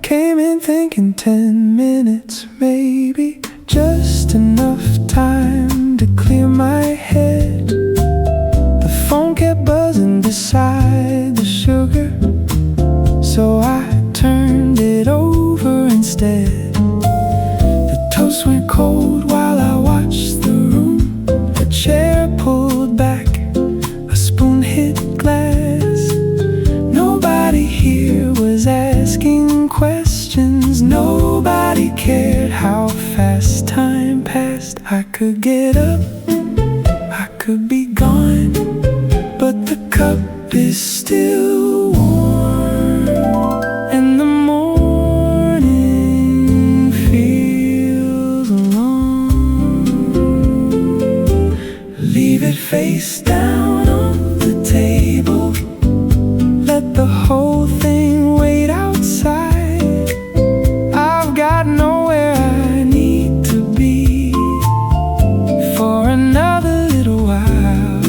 came in thinking 10 minutes, maybe just enough time to clear my head. The phone kept buzzing beside the sugar, so I turned it over instead. The toast went cold while I watched the room. A chair pulled back, a spoon hit glass. Nobody here was asking questions. Nobody cared how fast time passed. I could get up, I could be gone, but the cup is still warm, and the morning feels long. Leave it face down on the table, let the whole thing wait outside. I've got nowhere I need to be for another little while.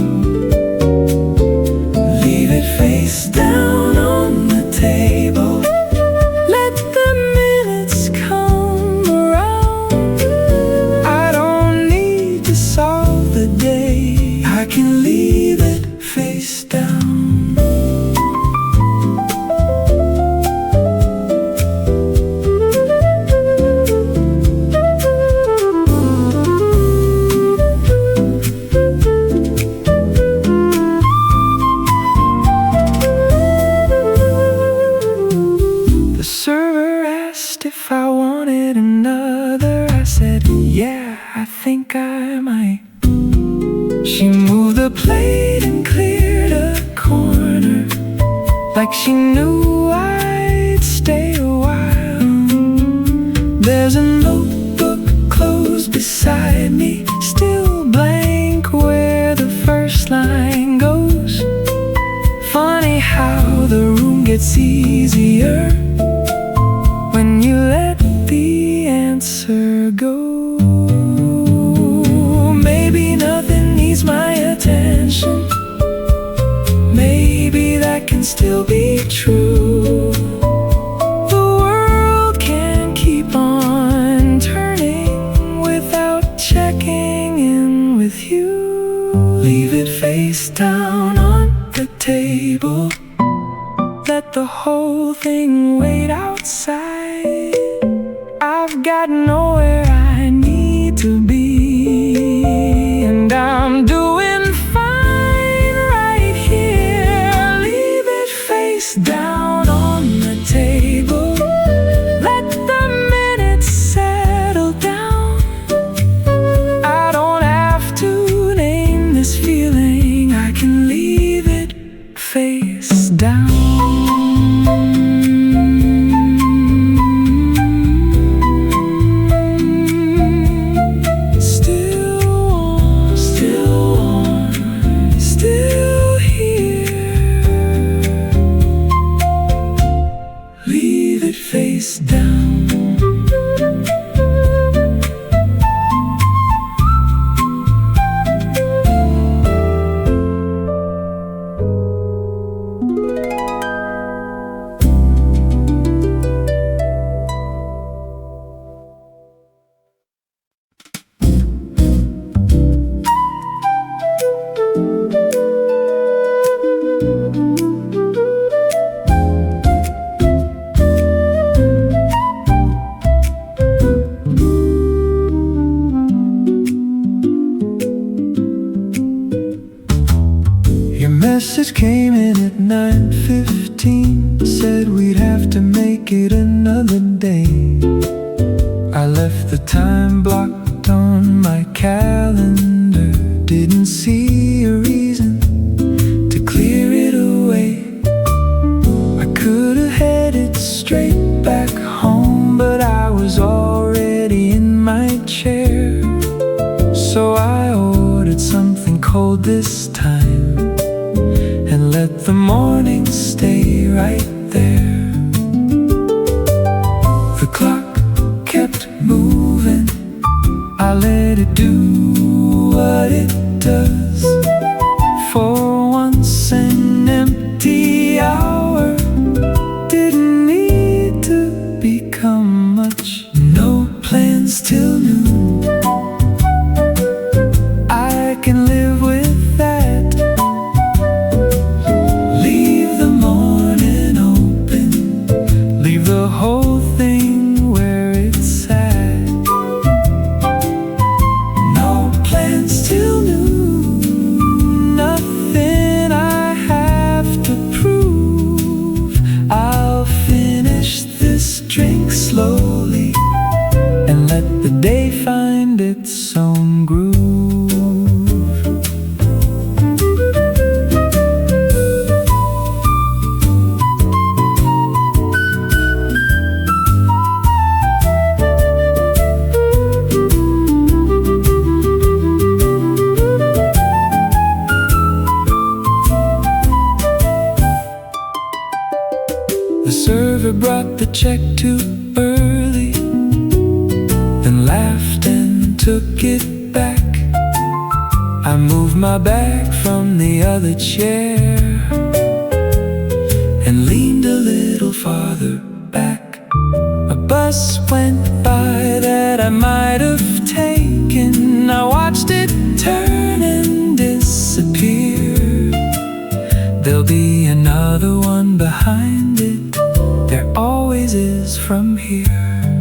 Leave it face down on the table, let the minutes come around. I don't need to solve the day, I can leave it face down. The server asked if I wanted another. I said, yeah, I think I might. She moved the plate and cleared a corner, like she knew I'd stay a while. There's a notebook closed beside me, still blank where the first line goes. Funny how the room gets easier when you let the answer go. Maybe nothing needs my attention, maybe that can still be true. The world can keep on turning without checking in with you. Leave it face down on the table, let the whole thing wait outside. I've got nowhere I need to be, and I'm doing fine right here. Leave it face down on the table, let the minutes settle down. I don't have to name this feeling, I can leave it face down. Face down. Message came in at 9:15, said we'd have to make it another day. I left the time blocked on my calendar, didn't see a reason to clear it away. I could have headed straight back home, but I was already in my chair. So I ordered something cold this time, and let the morning stay right there. The clock kept moving, I let it do what it does. For once an empty hour didn't need to be Leave the whole thing where it's at. No plans till noon, nothing I have to prove. I'll finish this drink slowly and let the day find its own groove. The server brought the check too early, then laughed and took it back. I moved my bag from the other chair and leaned a little farther back. A bus went by that I might have taken. I watched it turn and disappear. There'll be another one behind it. There always is from here.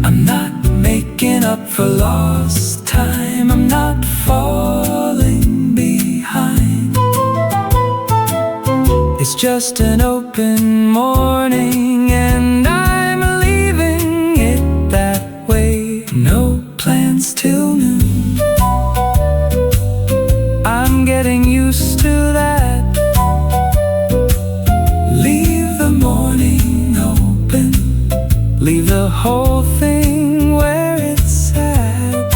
I'm not making up for lost time. I'm not falling behind. It's just an open morning and I'm leaving it that way. No plans till noon. I'm getting used to that. Leave the morning open, leave the whole thing where it's at.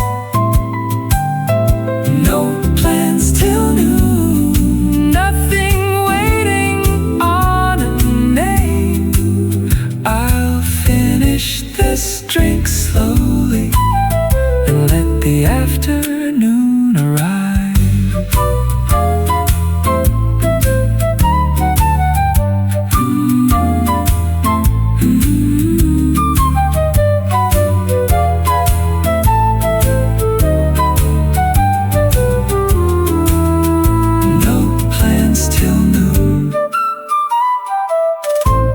No plans till noon, nothing waiting on a name. I'll finish this drink slowly and let the afternoon arrive.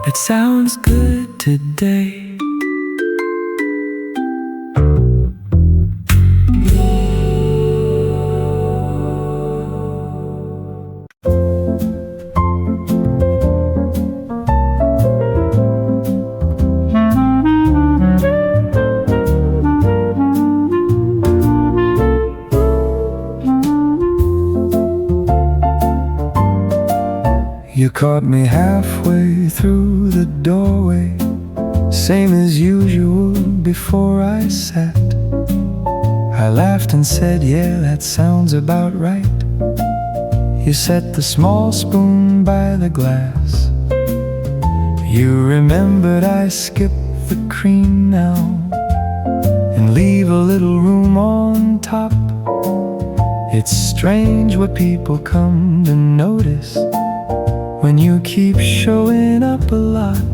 It sounds good today. You caught me halfway through the doorway, same as usual before I sat. I laughed and said, yeah, that sounds about right. You set the small spoon by the glass. You remembered I skipped the cream now and leave a little room on top. It's strange what people come to notice when you keep showing up a lot.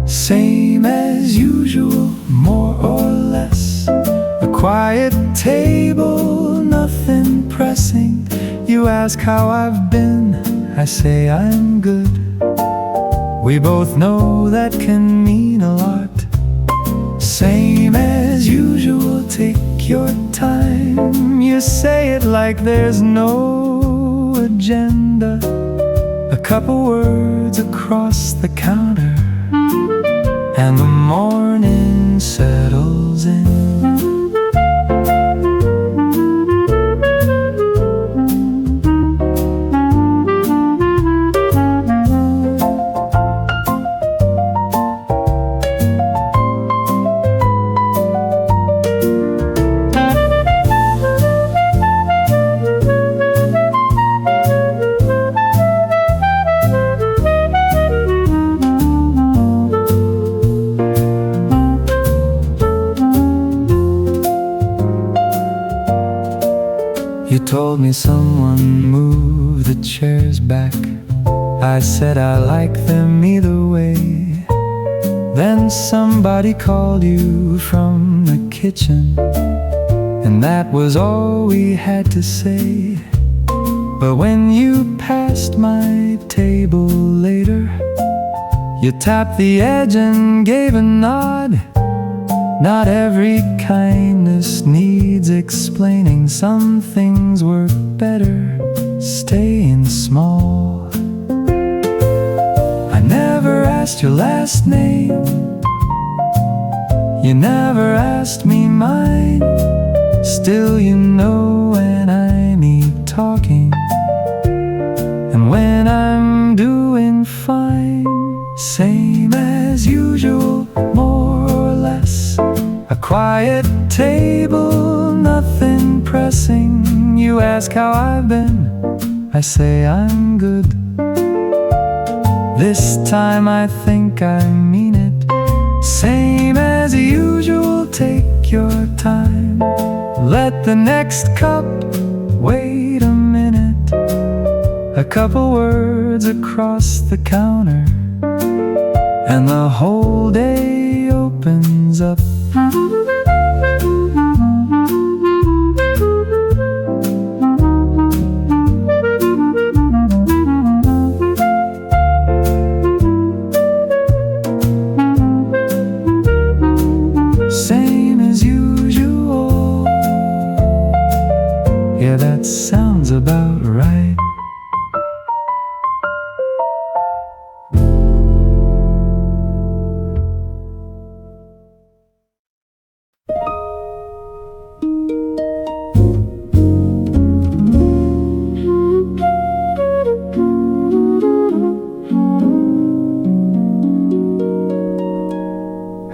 Same as usual, more or less. A quiet table, nothing pressing. You ask how I've been, I say I'm good. We both know that can mean a lot. Same as usual, take your time. You say it like there's no agenda. A couple words across the counter and the morning settles in. You told me someone moved the chairs back. I said I like them either way. Then somebody called you from the kitchen, and that was all we had to say. But when you passed my table later, you tapped the edge and gave a nod. Not every kindness needs explaining. Some things work better staying small. I never asked your last name, you never asked me mine. Still you know when I need talking and when I'm doing fine. Same as usual, more or less. A quiet table, nothing pressing. You ask how I've been, I say I'm good. This time I think I mean it. Same as usual, take your time. Let the next cup wait a minute. A couple words across the counter, and the whole day opens up. Same as usual. Yeah, that sounds about right.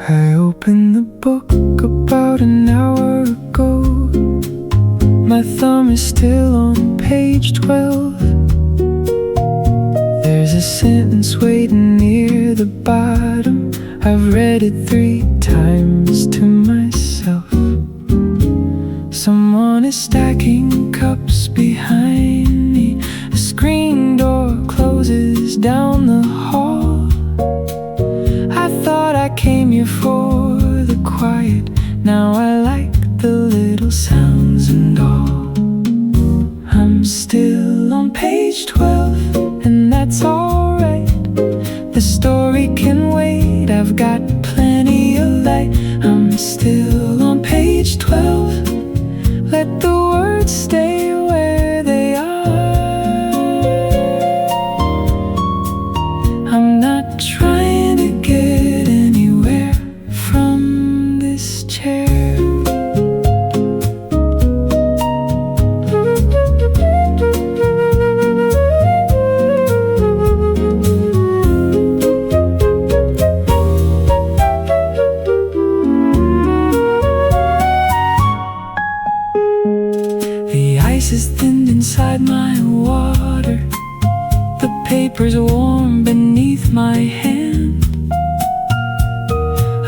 I opened the book about an hour ago. My thumb is still on page 12. There's a sentence waiting near the bottom. I've read it 3 times to myself. Someone is stacking cups behind me. A screen door closes down the hall. I thought I came here for the quiet. Now I like the little sounds and all. I'm still on page 12, and that's alright. The story can wait, I've got plenty of light. I'm still on page 12. Let the words stay where they are. I'm not trying to get anywhere from this chair. The ice is thinned inside my water. The paper's warm beneath my hand.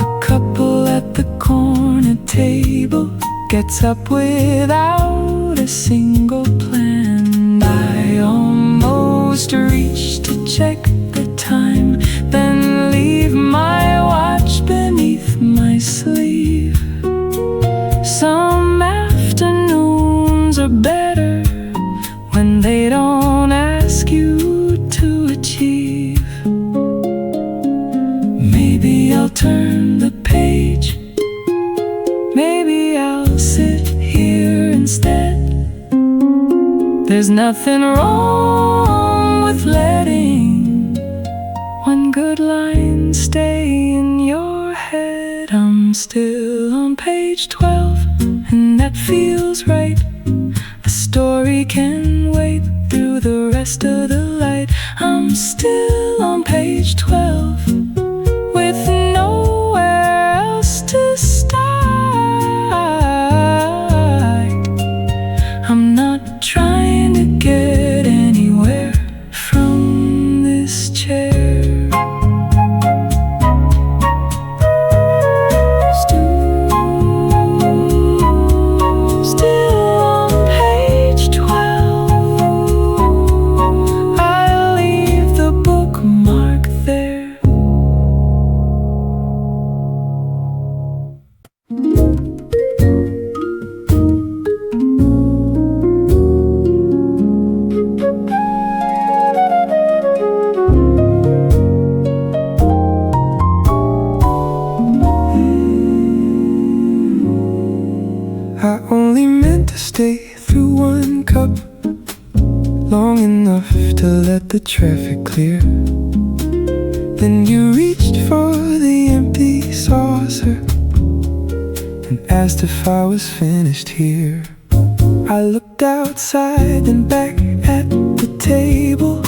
A couple at the corner table gets up without a single plan. I almost reach to check the time, then leave my watch beneath my sleeve. Some afternoons are better when they don't ask you to achieve. Maybe I'll turn the page. Maybe I'll sit here instead. There's nothing wrong with letting one good line stay in your head. I'm still on page 12, and that feels right. The story can wait through the rest of the light. I'm still on page 12, with nowhere else to start. I'm not trying to get anywhere from this chair. the traffic clear. Then you reached for the empty saucer and asked if I was finished here. I looked outside and back at the table.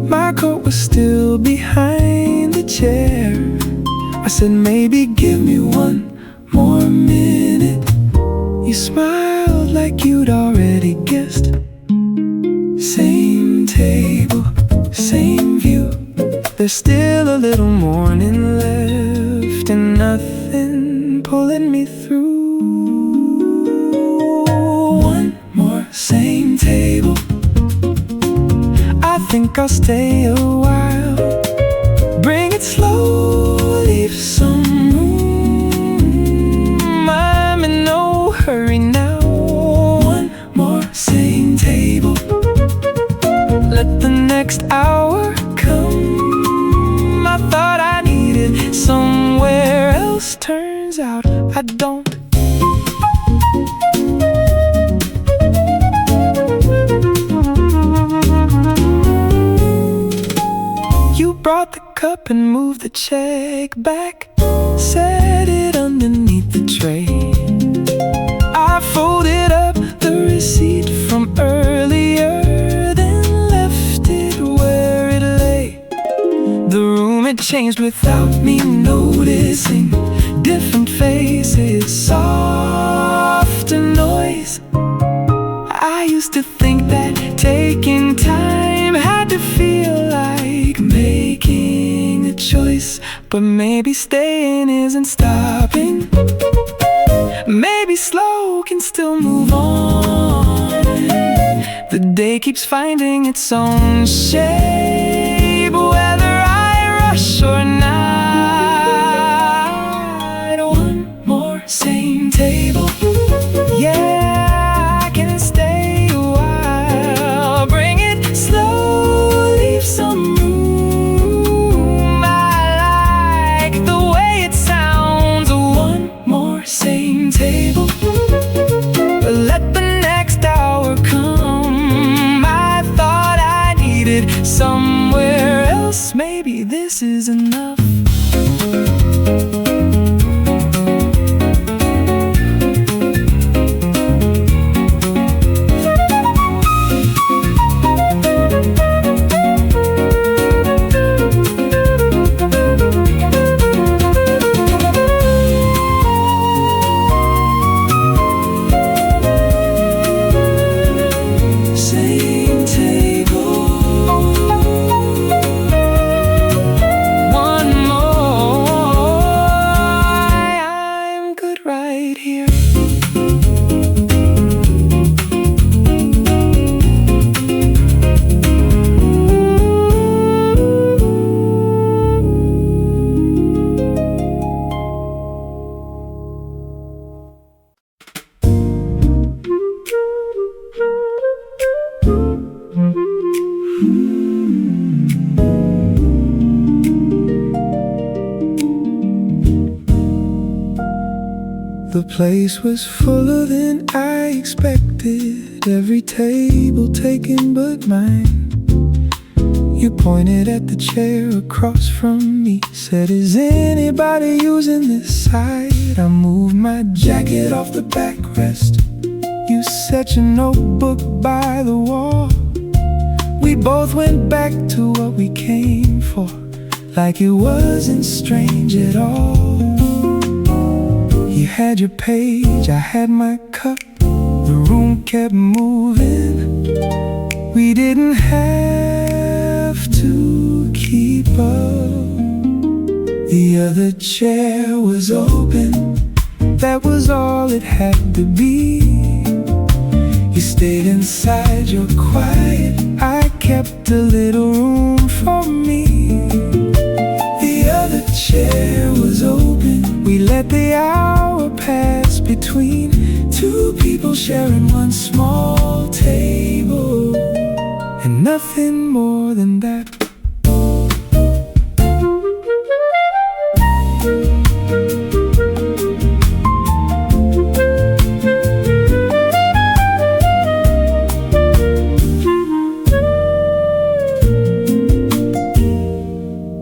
My coat was still behind the chair. I said, maybe give me one more minute. You smiled like you'd already guessed. Same table, same view. There's still a little morning left and nothing pulling me through. One more same table. I think I'll stay a while. Bring it slow, leave some room. I'm in no hurry now. One more same table. Let the next hour come. I thought I needed somewhere else. Turns out I don't. You brought the cup and moved the check back, set it underneath the tray. I folded up the receipt from earlier, then left it where it lay. The room had changed without me noticing. Different faces, softer noise. I used to think that taking time had to feel like making a choice. But maybe staying isn't stopping. Maybe slow can still move on. The day keeps finding its own shape, whether I rush or not. One more same table. Yeah, I can stay a while. Bring it slow, leave some room. I like the way it sounds. One more same table. Let the next hour come. I thought I needed somewhere else. Maybe this is enough. The place was fuller than I expected. Every table taken but mine. You pointed at the chair across from me, said, is anybody using this side? I moved my jacket off the backrest. You set your notebook by the wall. We both went back to what we came for, like it wasn't strange at all. You had your page, I had my cup. The room kept moving. We didn't have to keep up. The other chair was open. That was all it had to be. You stayed inside, you're quiet. I kept a little room for me. The other chair was open. We let the hour pass between two people sharing one small table, and nothing more than that.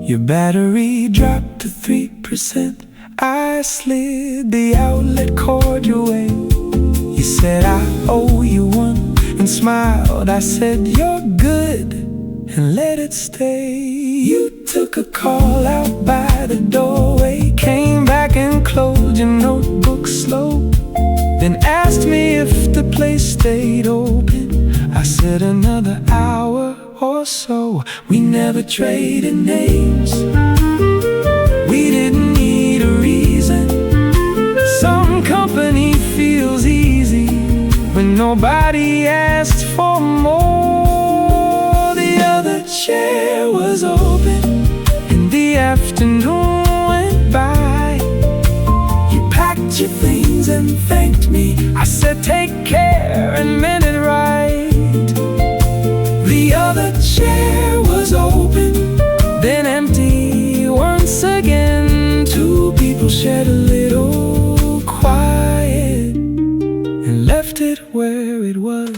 Your battery dropped to 3%. I slid the outlet cord your way. You said I owe you one and smiled. I said you're good and let it stay. You took a call out by the doorway, came back and closed your notebook slow, then asked me if the place stayed open. I said another hour or so. We never traded names. We didn't need a reason. Some company feels easy when nobody asked for more. The other chair was open and the afternoon went by. You packed your things and thanked me. I said take care and meant it right. The other chair was open, then empty once again. Two people shared a little quiet and left it where it was.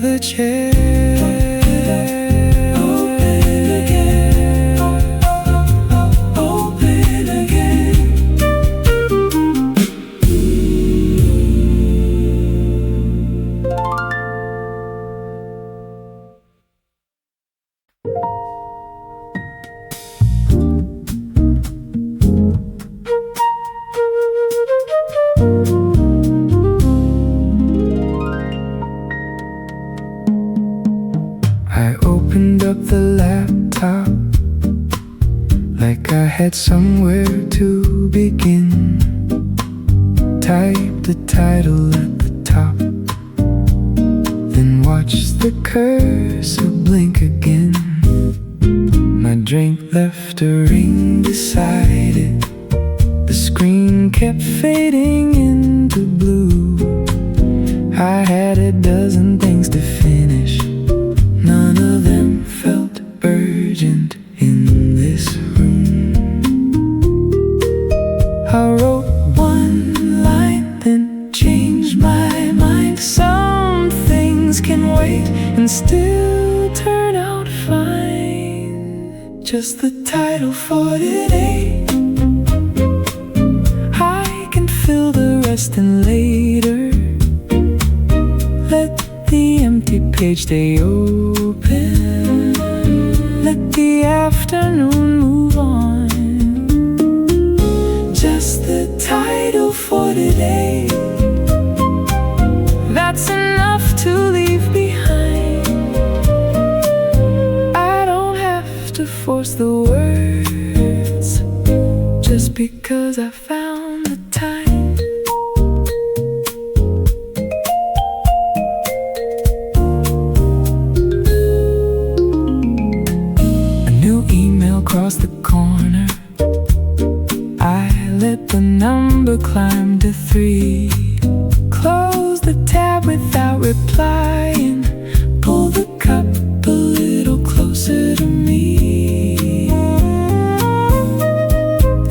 The chair open again, open again. I opened up the laptop like I had somewhere to begin. Typed the title at the top, then watched the cursor blink again. My drink left a ring beside it. The screen kept fading into blue. I had a dozen things to finish. None of them felt urgent in this room. I wrote one line, then changed my mind. Some things can wait and still turn out fine. Just the title for today. I can fill the rest in later. Let the empty page stay open. Let the afternoon move on. Just the title for today. That's enough to leave behind. I don't have to force the words just because I found the time. Across the corner, I let the number climb to 3. Closed the tab without replying. Pulled the cup a little closer to me.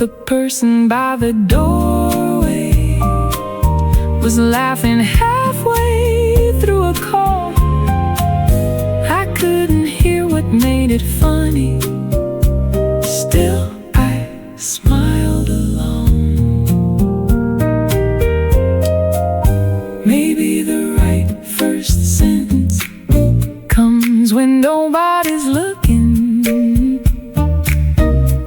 The person by the doorway was laughing halfway through a call. I couldn't hear what made it funny. Still, I smiled along. Maybe the right first sentence comes when nobody's looking.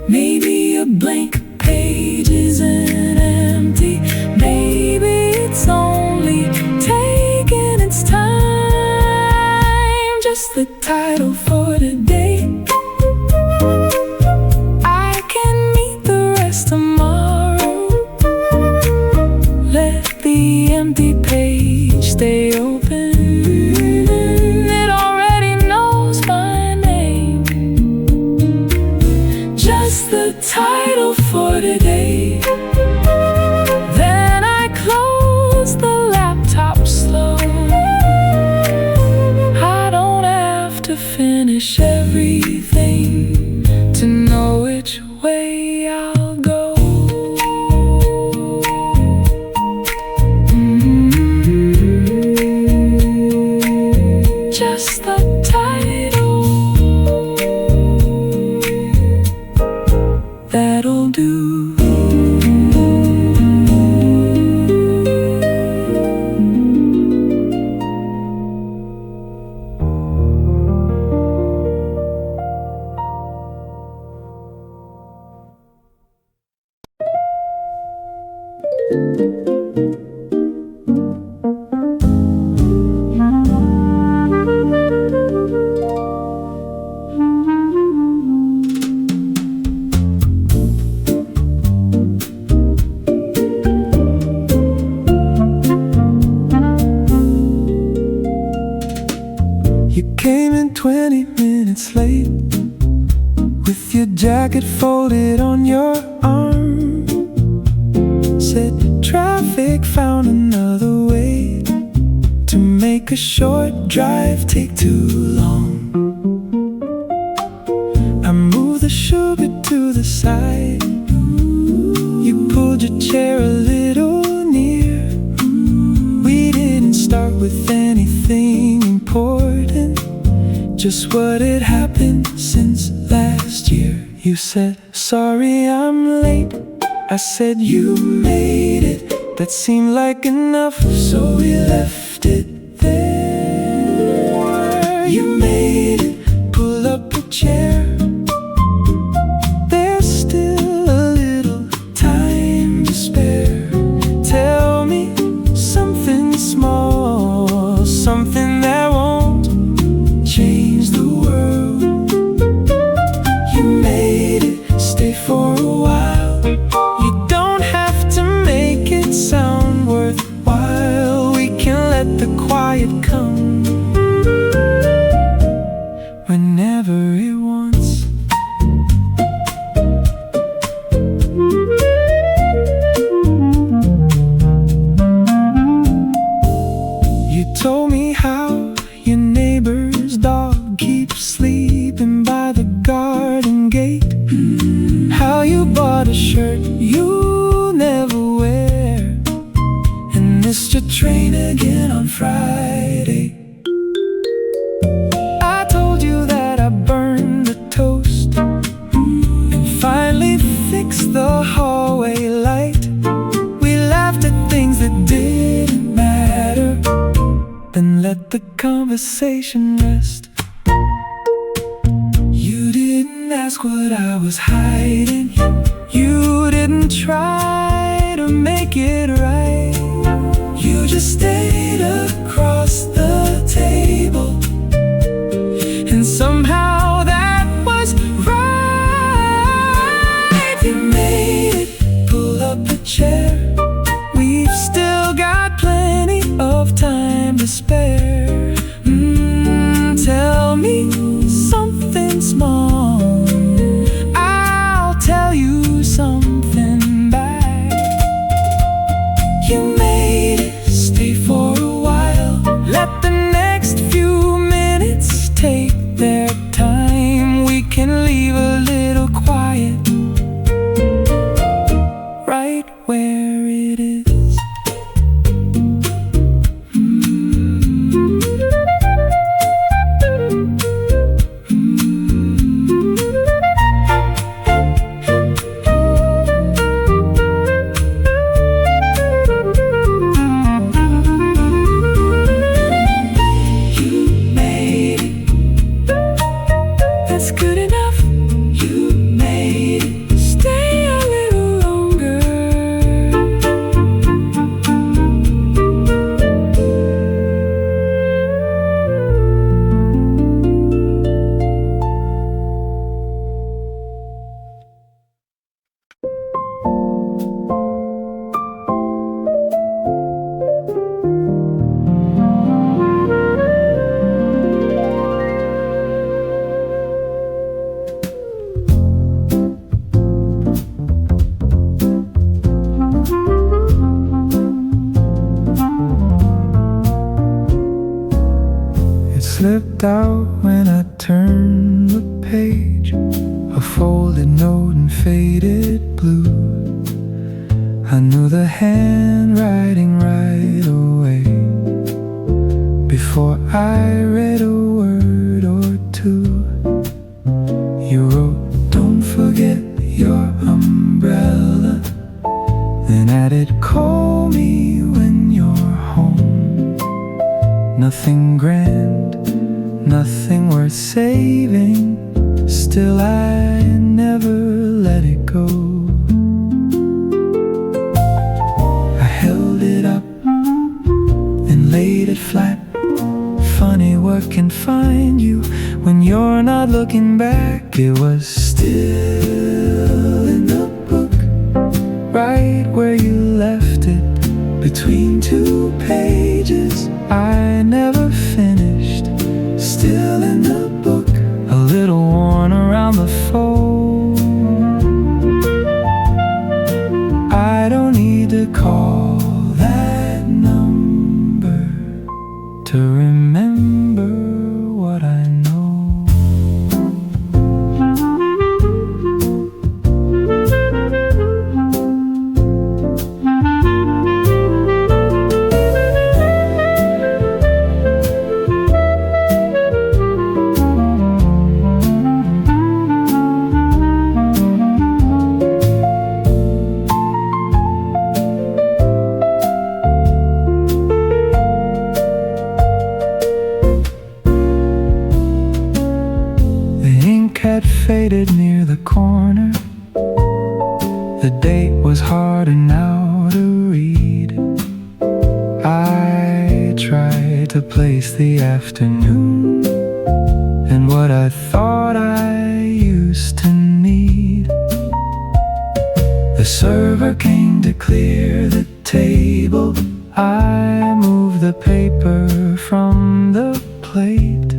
Maybe a blank page isn't empty. Maybe it's only taking its time. Just the title for today. Just the title for today. Then I close the laptop slow. I don't have to finish everything to know which way I'll go. Just the title, that'll do. You came in 20 minutes late, with your jacket folded on your arm. Said traffic found another way to make a short drive take too long. I moved the sugar to the side. You pulled your chair a little near. We didn't start with anything important, just what had happened since last year. You said, sorry I'm late. I said, you made it. That seemed like enough, so we left it there. You made it. Pull up a chair. There's still a little time to spare. Tell me something small, something that won't change the world. You made it. Stay for a while. You don't have to make it sound worthwhile. We can let the quiet come whenever it wants. You told me how your neighbor's dog keeps sleeping by the garden gate. How you bought a shirt you never wear and missed your train again on Friday. I told you that I burned the toast and finally fixed the hallway light. We laughed at things that didn't matter, then let the conversation rest. You didn't ask what I was hiding. You didn't try to make it right. You just stayed across the table, and somehow that was right. You made it. Pull up a chair. We've still got plenty of time to spare. Tell me something small. I'll tell you something back. You made it. Stay for a while. Let the next few minutes take their time. We can leave a little quiet right where it is. That's good enough. You made it. Stay a little longer. a folded note in faded blue. I knew the handwriting right away before I read a word or two. You wrote, "Don't forget your umbrella," then added, "Call me when you're home." Nothing grand, nothing worth saving, still I never let it go. I held it up and laid it flat. Funny what can find you when you're not looking back. It was still in the book, right where you left it, between two pages I never finished. Still in the book, a little worn around the fold. I don't need to call that number to remember what I know. Had faded near the corner. The date was harder now to read. I tried to place the afternoon and what I thought I used to need. The server came to clear the table. I moved the paper from the plate,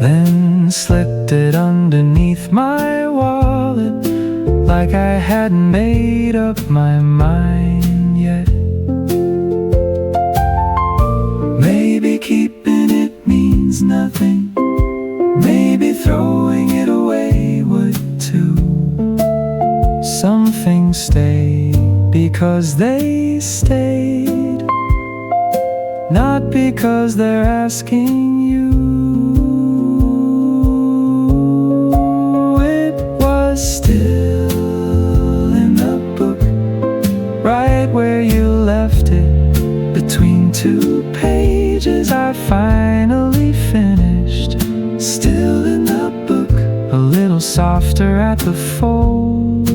then slipped it underneath my wallet, like I hadn't made up my mind yet. Maybe keeping it means nothing, maybe throwing it away would too. Some things stay because they stayed, not because they're asking you. Still in the book, right where you left it, between two pages I finally finished. Still in the book, a little softer at the fold.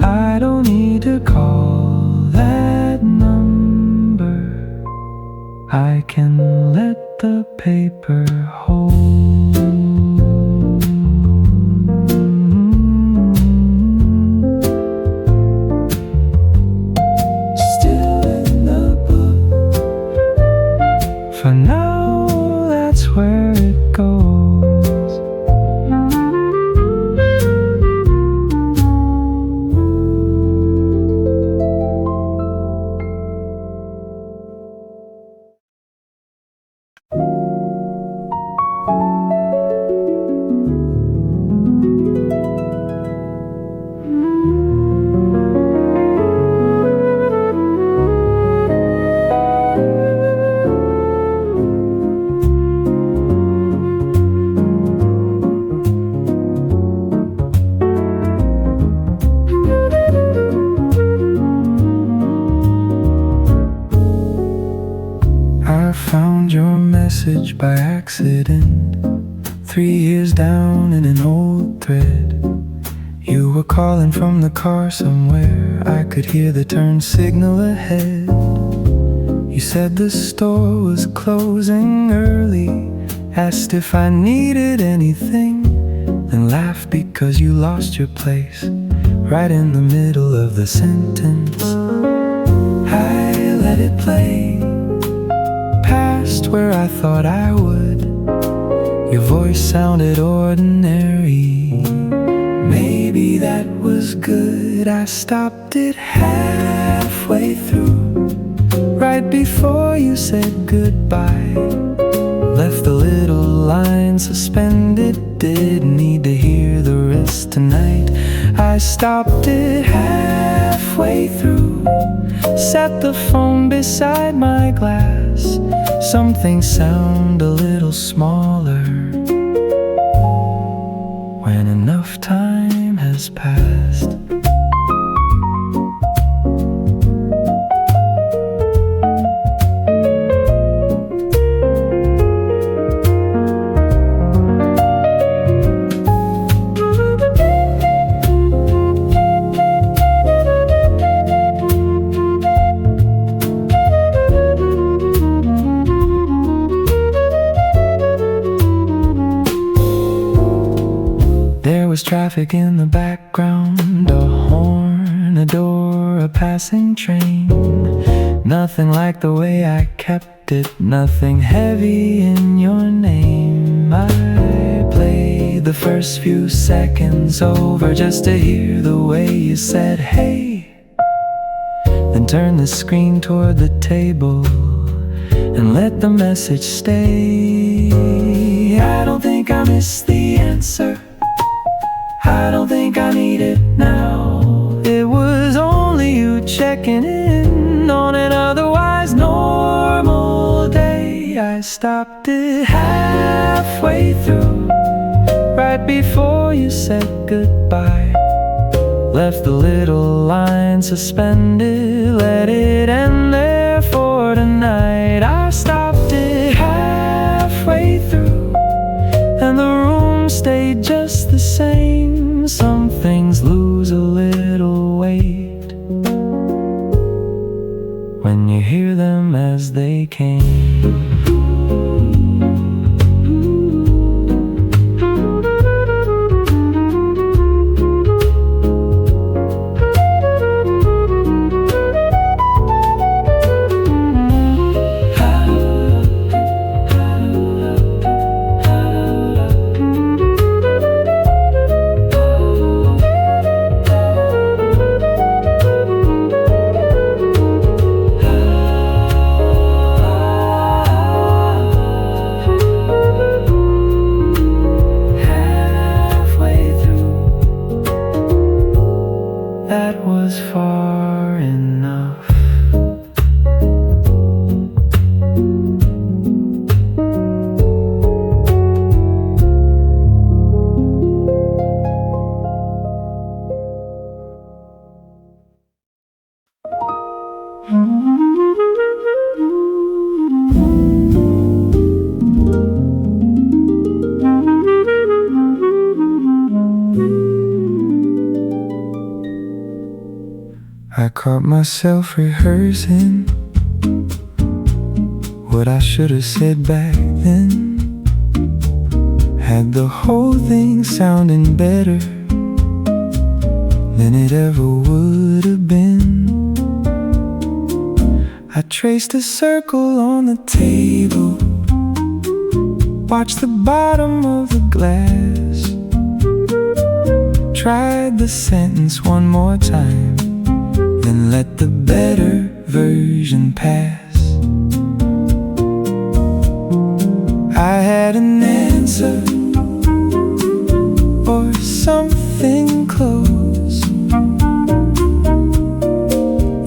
I don't need to call that number, I can let the paper hold. For now, that's where it goes. I found your message by accident, 3 years down in an old thread. You were calling from the car somewhere, I could hear the turn signal ahead. You said the store was closing early, asked if I needed anything, then laughed because you lost your place right in the middle of the sentence. I let it play past where I thought I would. Your voice sounded ordinary, maybe that was good. I stopped it halfway through, right before you said goodbye. Left a little line suspended. Didn't need to hear the rest tonight. I stopped it halfway through, set the phone beside my glass. Some things sound a little smaller when enough time has passed. There was traffic in the background, a horn, a door, a passing train. Nothing like the way I kept it, nothing heavy in your name. I played the first few seconds over just to hear the way you said hey, then turned the screen toward the table and let the message stay. I don't think I missed the answer, I don't think I need it now. It was only you checking in on an otherwise normal day. I stopped it halfway through, right before you said goodbye. Left the little line suspended, let it end there for tonight. I stopped it halfway through, and the room stayed just the same. Some things lose a little weight when you hear them as they came. That was far enough. I caught myself rehearsing what I should have said back then. Had the whole thing sounding better than it ever would have been. I traced a circle on the table, watched the bottom of the glass, tried the sentence one more time, then let the better version pass. I had an answer, or something close.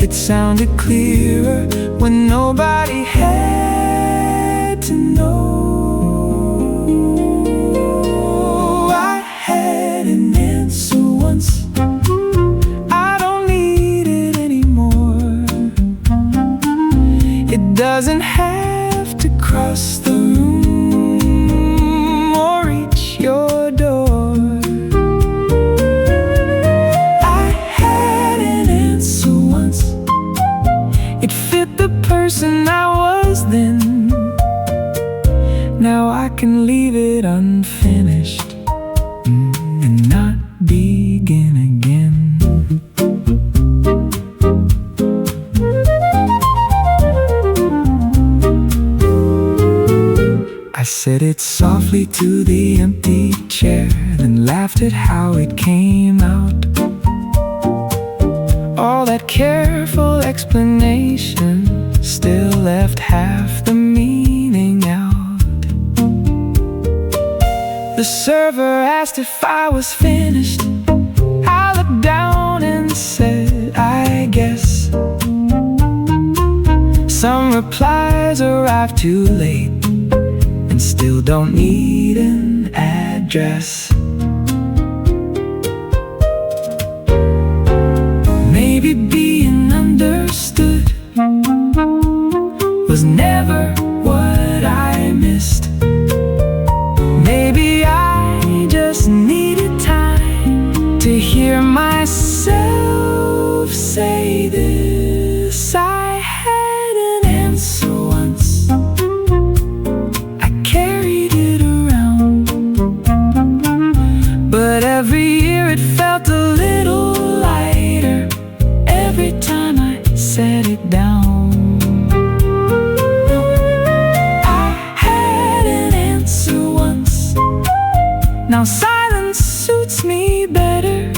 It sounded clearer when nobody had to know. I had an answer once, I don't need it anymore. It doesn't have to cross the room or reach your door. I had an answer once, it fit the person I was then. Now I can leave it unfinished and not begin again. I said it softly to the empty chair, then laughed at how it came out. All that careful explanation still left half the meaning out. The server asked if I was finished. I looked down and said, I guess. Some replies arrived too late and still don't need an address. Maybe being understood was never what I missed. Maybe I just needed time to hear myself say this. I had an answer once, I carried it around, but every year it felt a little lighter every time I set it down. Now silence suits me better.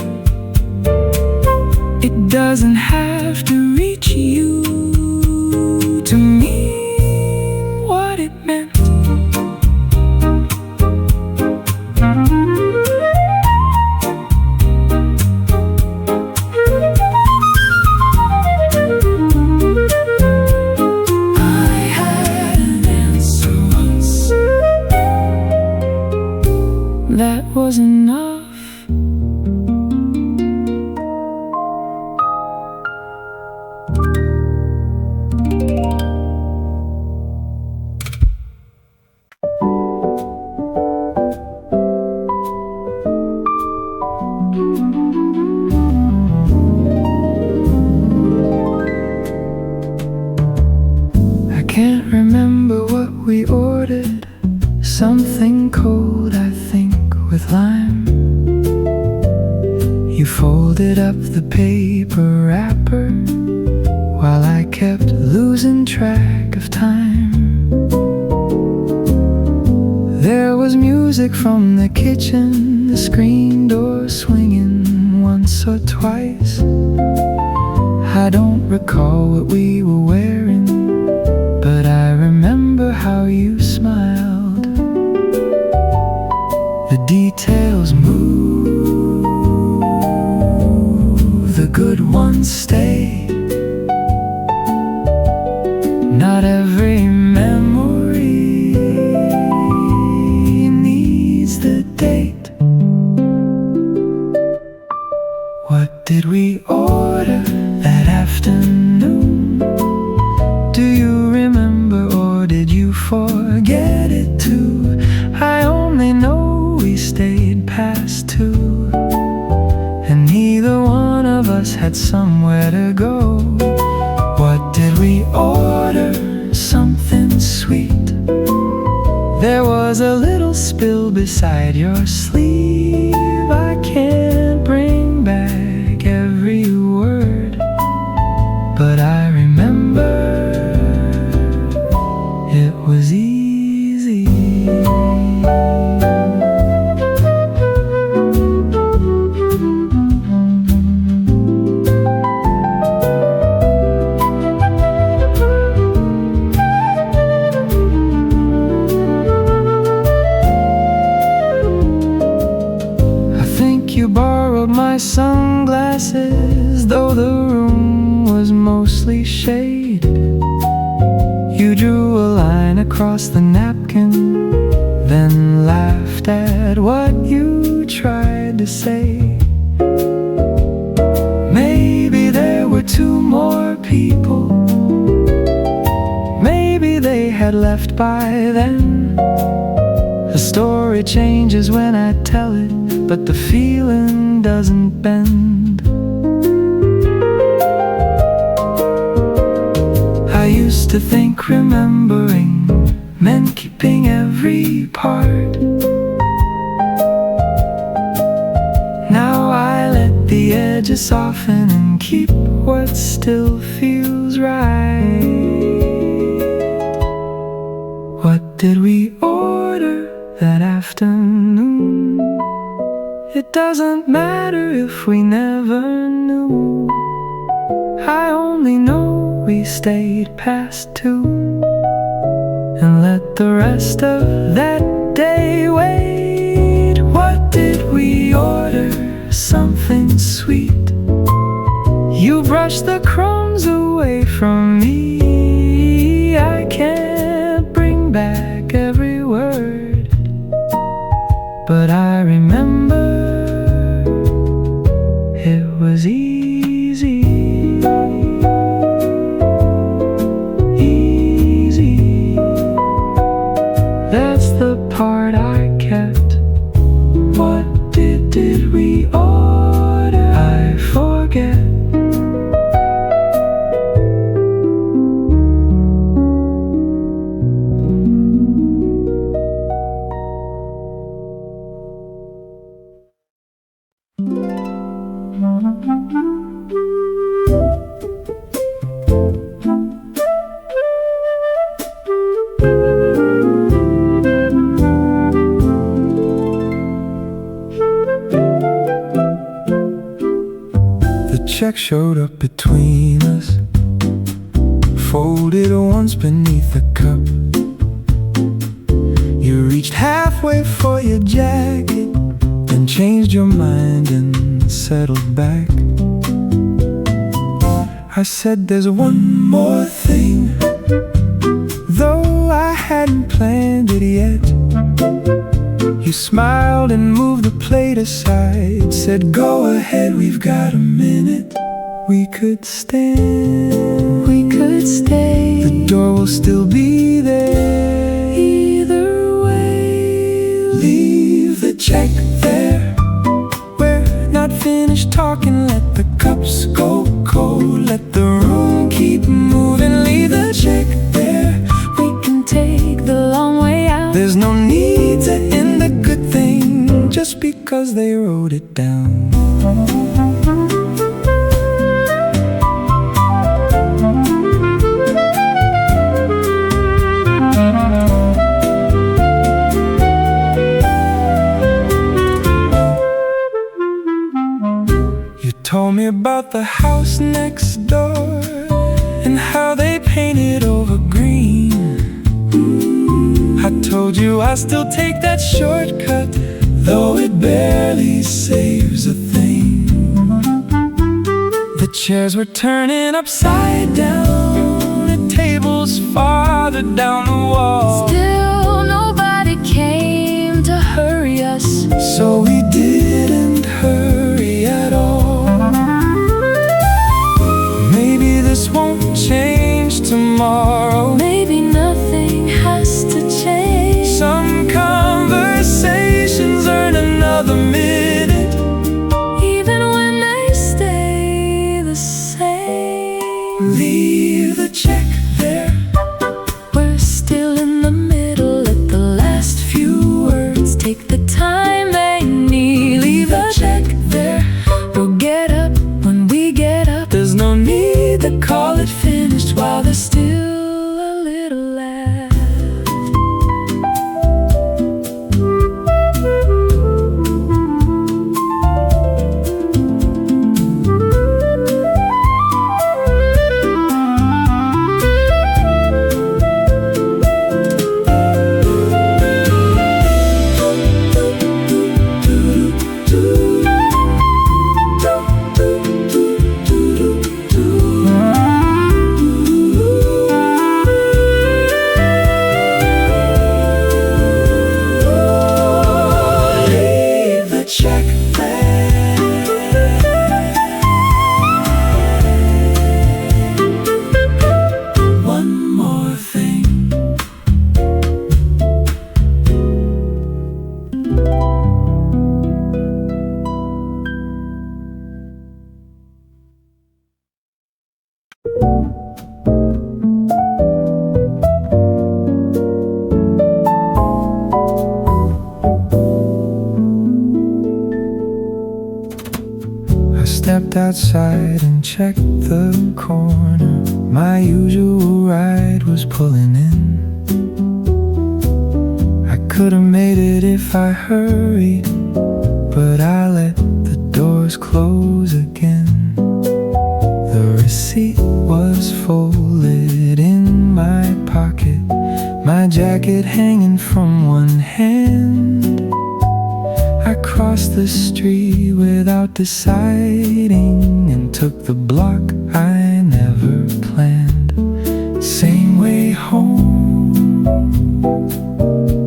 It doesn't have to reach you to mean what it meant. I had an answer once, that was enough. I can't remember what we ordered. Something cold, I think, with lime. You folded up the paper wrapper while I kept losing track of time. There was music from the kitchen, the screen door swinging once or twice. I don't recall what we were wearing, but I remember how you smiled. The details move, the good ones stay. Not every memory needs the date. What did we order that afternoon? Do you remember, or did you forget it too? I only know we stayed past 2, and neither one of us had somewhere to go. What did we order? Something sweet. There was a little spill beside your sleeve. I can't bring back every word, but I remember it was easy. You borrowed my sunglasses, though the room was mostly shade. You drew a line across the napkin, then laughed at what you tried to say. Maybe there were 2 more people. Maybe they had left by then. The story changes when I tell it, but the feeling doesn't bend. I used to think remembering meant keeping every part. Now I let the edges soften and keep what still feels right. What did we order that afternoon? It doesn't matter if we never knew. I only know we stayed past 2 and let the rest of that day wait. but I remember it was easy, easy. That's the part I kept. What did we order? I forget. The check showed up between us, folded once beneath the cup. You reached halfway for your jacket, then changed your mind and settled back. I said there's one more thing, though I hadn't planned it yet. You smiled and moved the plate aside, said go ahead, we've got a minute. We could stand, we could stay, the door will still be there. Either way, leave the check there. We're not finished talking, let the cups go cold, let the room keep moving. Leave the check there, we can take the long way out. There's no need to end a good thing just because they wrote it down. You told me about the house next door and how they painted over green. I told you I still take that shortcut, though it barely saves a thing. The chairs were turning upside down at tables farther down the wall. Still nobody came to hurry us, so we didn't hurry at all. Maybe this won't change tomorrow. maybe nothing has to change. Some conversations earn another minute, Even when they stay the same. leave the check there. We're still in the middle, let the last few words take the time they need. Leave the check there, we'll get up when we get up. There's no need to Call it finished while there's still a little left. leave the check there. One more thing. I stepped outside and checked the corner. My usual ride was pulling in. I could have made it if I hurried, but I let the doors close again. The receipt was folded in my pocket, my jacket hanging from one hand. I crossed the street without deciding and took the block I never planned. Same way home,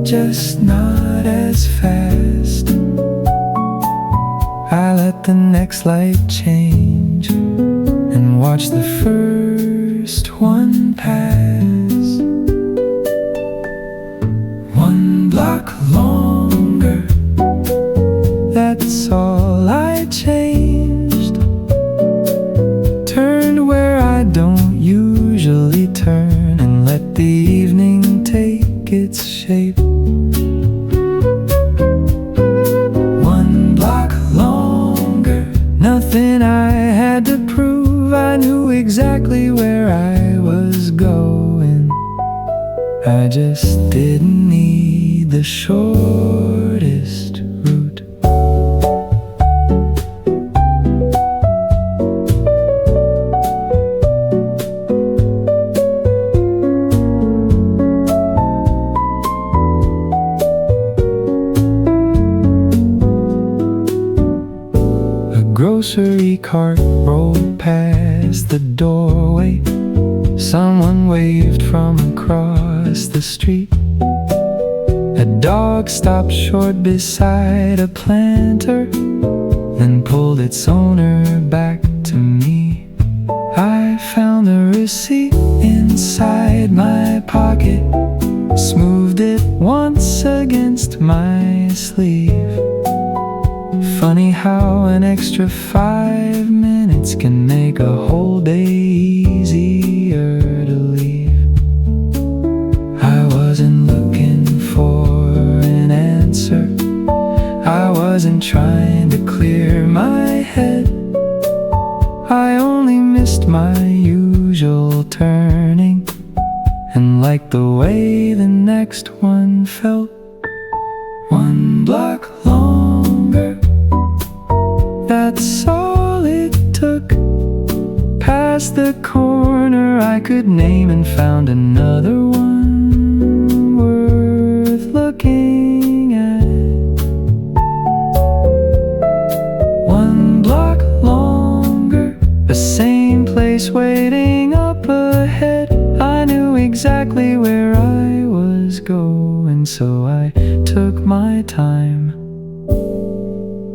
just not as fast. let the next light change and watch the first one pass. 1 block longer, that's all I changed. Turned where I don't usually turn and let the evening take its shape. 1 block longer, nothing I had to prove. I knew exactly where I was going. I just didn't need the shortest route. A grocery cart rolled past the doorway. Someone waved from across the street. A dog stopped short beside a planter, then pulled its owner back to me. I found the receipt inside my pocket, smoothed it once against my sleeve. Funny how an extra 5 minutes can make a whole day easier to leave. I wasn't looking for an answer, I wasn't trying to clear my head. I only missed my usual turning and liked the way the next one felt. 1 block longer, that's all it took. Past the corner I could name and found another one worth looking at. 1 block longer, the same place waiting up ahead. I knew exactly where I was going, so I took my time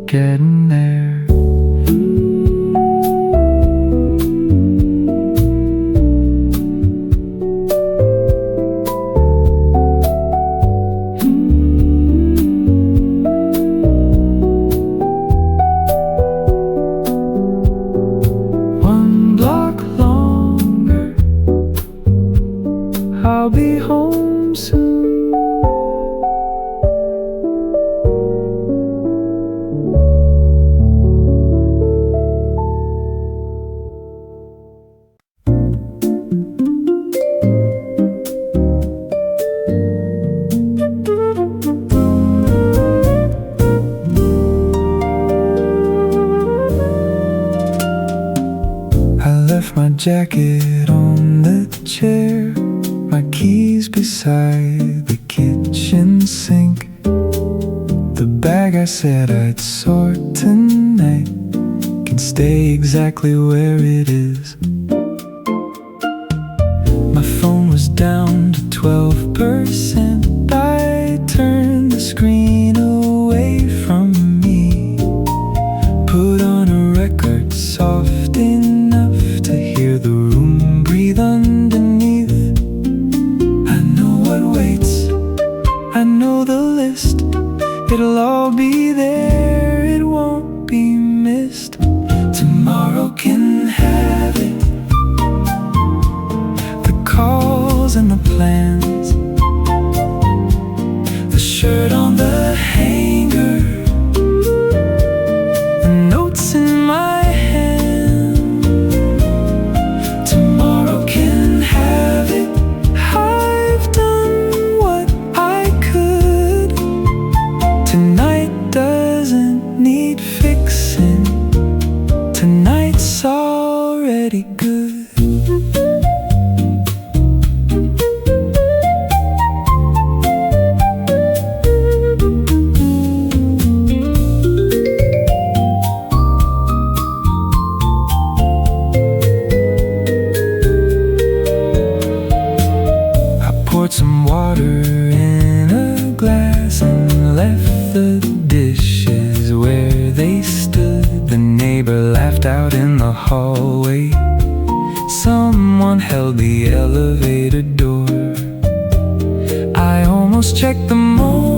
getting there. I'll be home soon. I left my jacket on the chair, my keys beside the kitchen sink. The bag I said I'd sort tonight can stay exactly where it is. My phone was down to 12%. I turned the screen away from me, put on a record soft enough to hear the room breathe underneath. I know the list, it'll all be there, it won't be missed. Tomorrow can have it, the calls and the plans, the shirt on the hanger, the notes in my hand. Tomorrow can have it, I've done what I could. Tonight doesn't need fixing, tonight's already good. Poured some water in a glass and left the dishes where they stood. The neighbor laughed out in the hallway. Someone held the elevator door. I almost checked the morning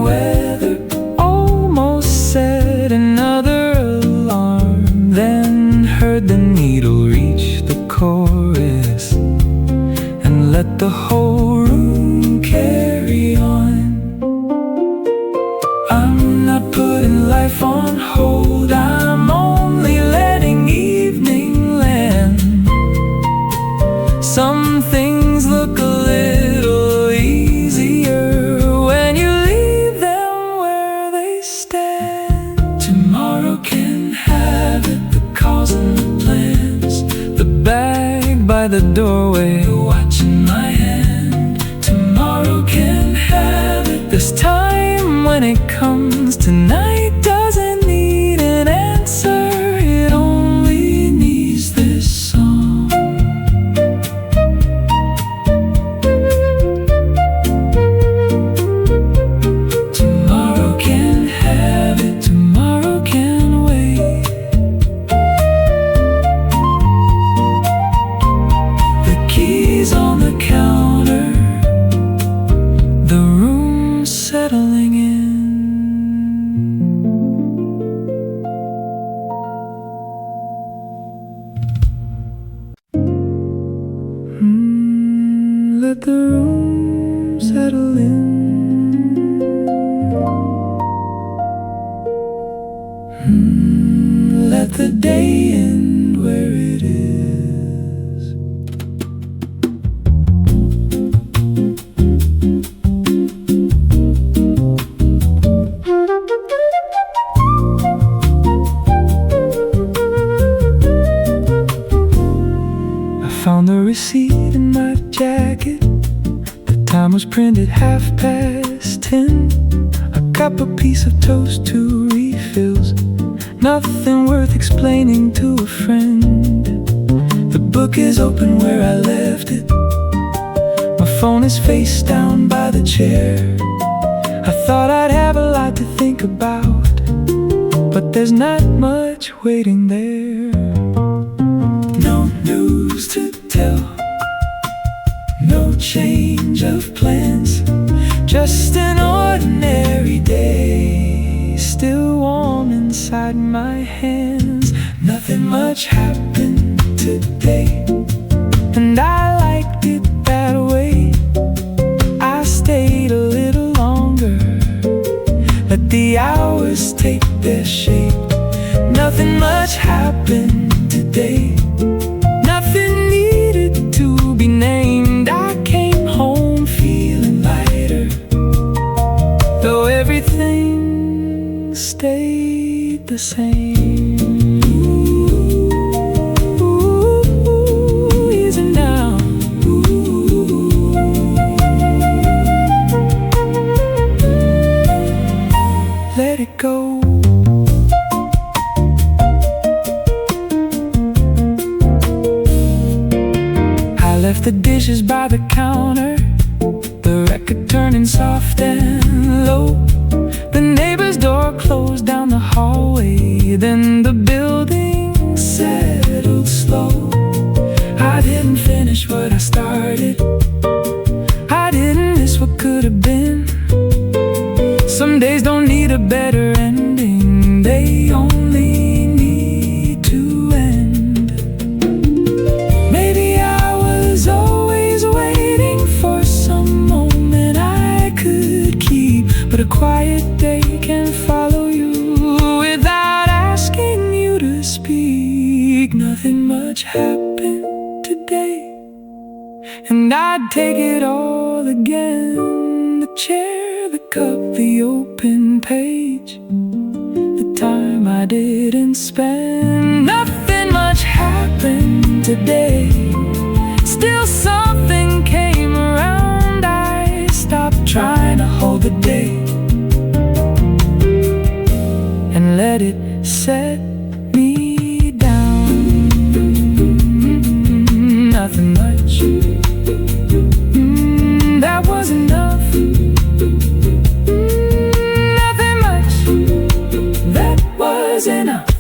weather, almost set another alarm, then heard the needle reach the chorus and let the whole room carry on. I'm not putting life on hold, I'm only letting evening land. Some things look a little easier when you leave them where they stand. Tomorrow can have it, the calls and the plans, the bag by the doorway, the watch in my hand. Tomorrow can have it, this time when it comes, tonight doesn't need an answer, it only needs this song. Tomorrow can have it, tomorrow can wait. The keys on the counter, the room settling in. Let the room settle in. Let the day end where it is. I found the receipt in my jacket. The time was printed 10:30. A cup, a piece of toast, 2 refills. Nothing worth explaining to a friend. The book is open where I left it. My phone is face down by the chair. I thought I'd have a lot to think about, but there's not much waiting there. No news to tell, no change of plans, just an ordinary day, still warm inside my hands. Nothing much happened today, and I liked it that way. I stayed a little longer, let the hours take their shape. Nothing much happened today, nothing needed to be named. I came home feeling lighter, though everything stayed the same. Ooh, easy now. Ooh. Let it go. I left the dishes by the counter, the record turning soft and low. The neighbor's door closed down the hallway, then the building settled slow. I didn't finish what I started, I didn't miss what could have been. Some days don't need a better ending, they only need to end. Maybe I was always waiting for some moment I could keep, but a quiet day can follow you without asking you to speak. Nothing much happened today, and I'd take it all again. The chair, the cup, the open page, the time I didn't spend. Nothing much happened today, still something came around. I stopped trying to hold the day and let it set me down. Nothing much, that was enough. Nothing much, that was enough.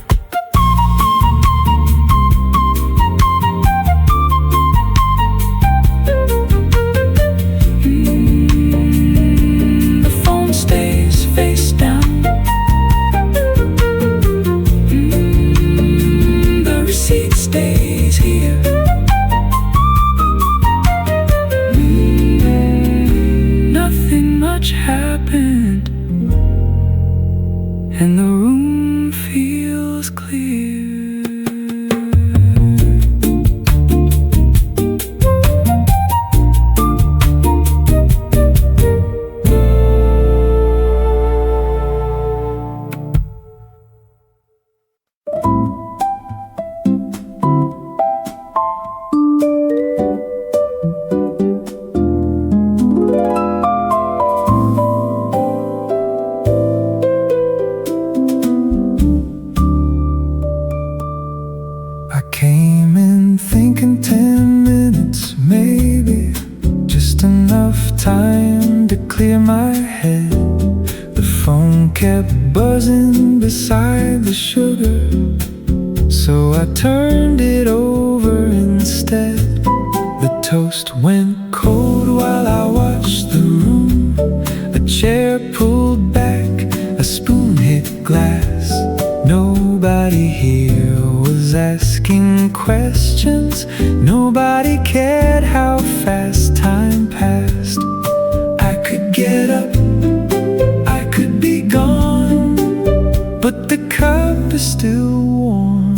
and the room feels clear. I came in thinking 10 minutes, maybe just enough time to clear my head. The phone kept buzzing beside the sugar, so I turned it over instead. The toast went cold while I watched the room. A chair pulled back, a spoon hit glass. Nobody here was asking questions. Nobody cared how fast time passed. I could get up, I could be gone, but the cup is still warm,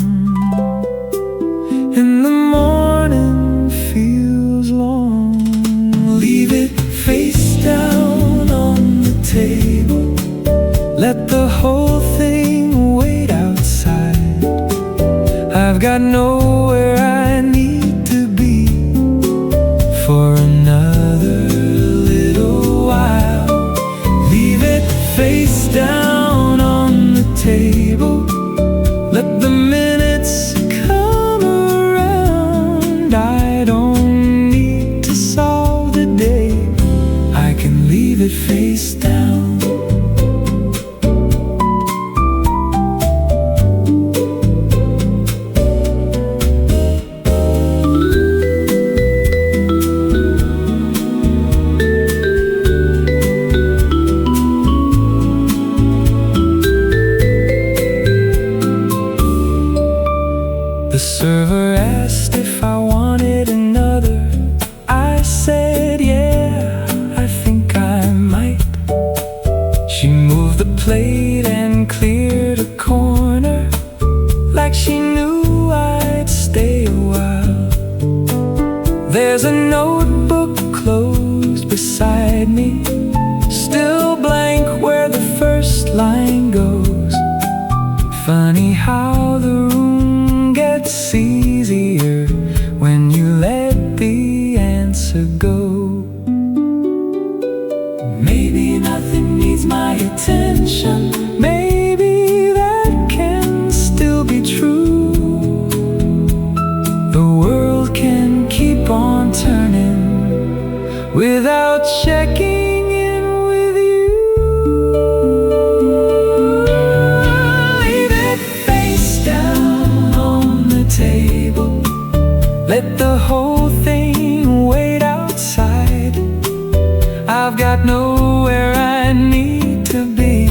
and the morning feels long. Leave it face down on the table. Let the whole thing wait outside. I've got nowhere I need to be for another little while. Leave it face down on the table. Let the minutes come around. I don't need to solve the day. I can leave it face down. The server asked if I wanted another. I said, yeah, I think I might. She moved the plate and cleared a corner, like she knew I'd stay a while. There's a notebook closed beside me, still blank where the first line goes. Funny how the room gets easier when you let the answer go. Maybe nothing needs my attention. Maybe that can still be true. The world can keep on turning without checking in with you. Leave it face down on the table. Let the whole thing wait outside. I've got nowhere I need to be,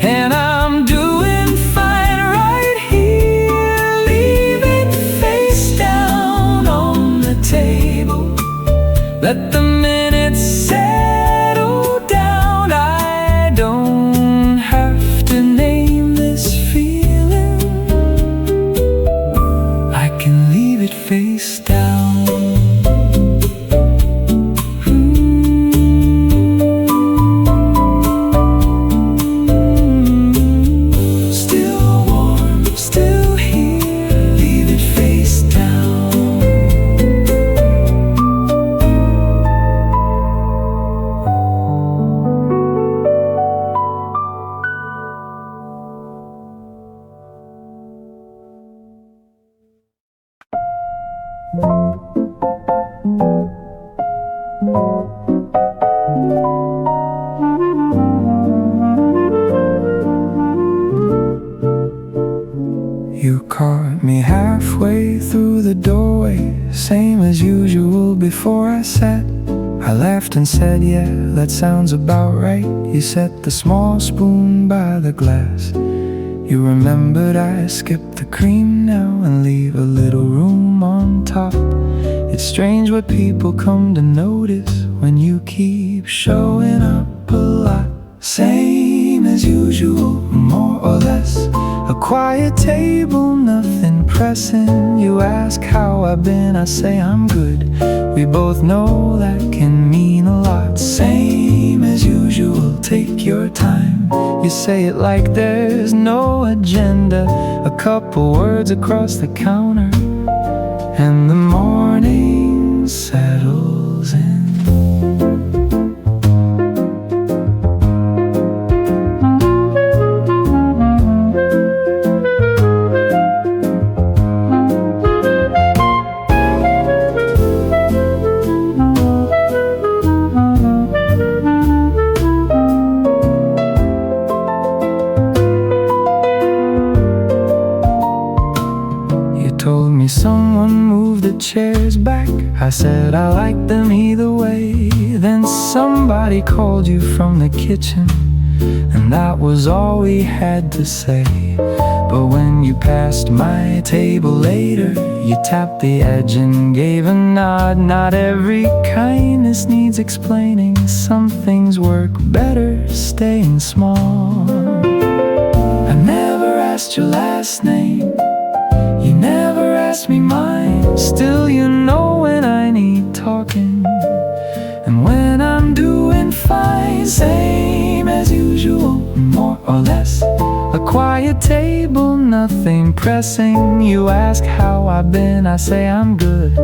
and I'm doing fine right here. Leave it face down on the table. Let the minutes settle down. I don't have to name this feeling. I can leave it face down. Still warm, still here. Leave it face down. You caught me halfway through the doorway, same as usual before I sat. I laughed and said, yeah, that sounds about right. You set the small spoon by the glass. You remembered I skipped the cream now and leave a little room on top. It's strange what people come to notice when you keep showing up a lot. Same as usual quiet table, nothing pressing. You ask how I've been, I say I'm good. We both know that can mean a lot. Same as usual, take your time. You say it like there's no agenda. A couple words across the counter, and the morning settles in. Told me someone moved the chairs back. I said I like them either way. Then somebody called you from the kitchen, and that was all we had to say. But when you passed my table later, you tapped the edge and gave a nod. Not every kindness needs explaining. Some things work better staying small. I never asked your last name, you never asked me mine. Still you know when I need talking, and when I'm doing fine. Same as usual, more or less. A quiet table, nothing pressing. You ask how I've been, I say I'm good.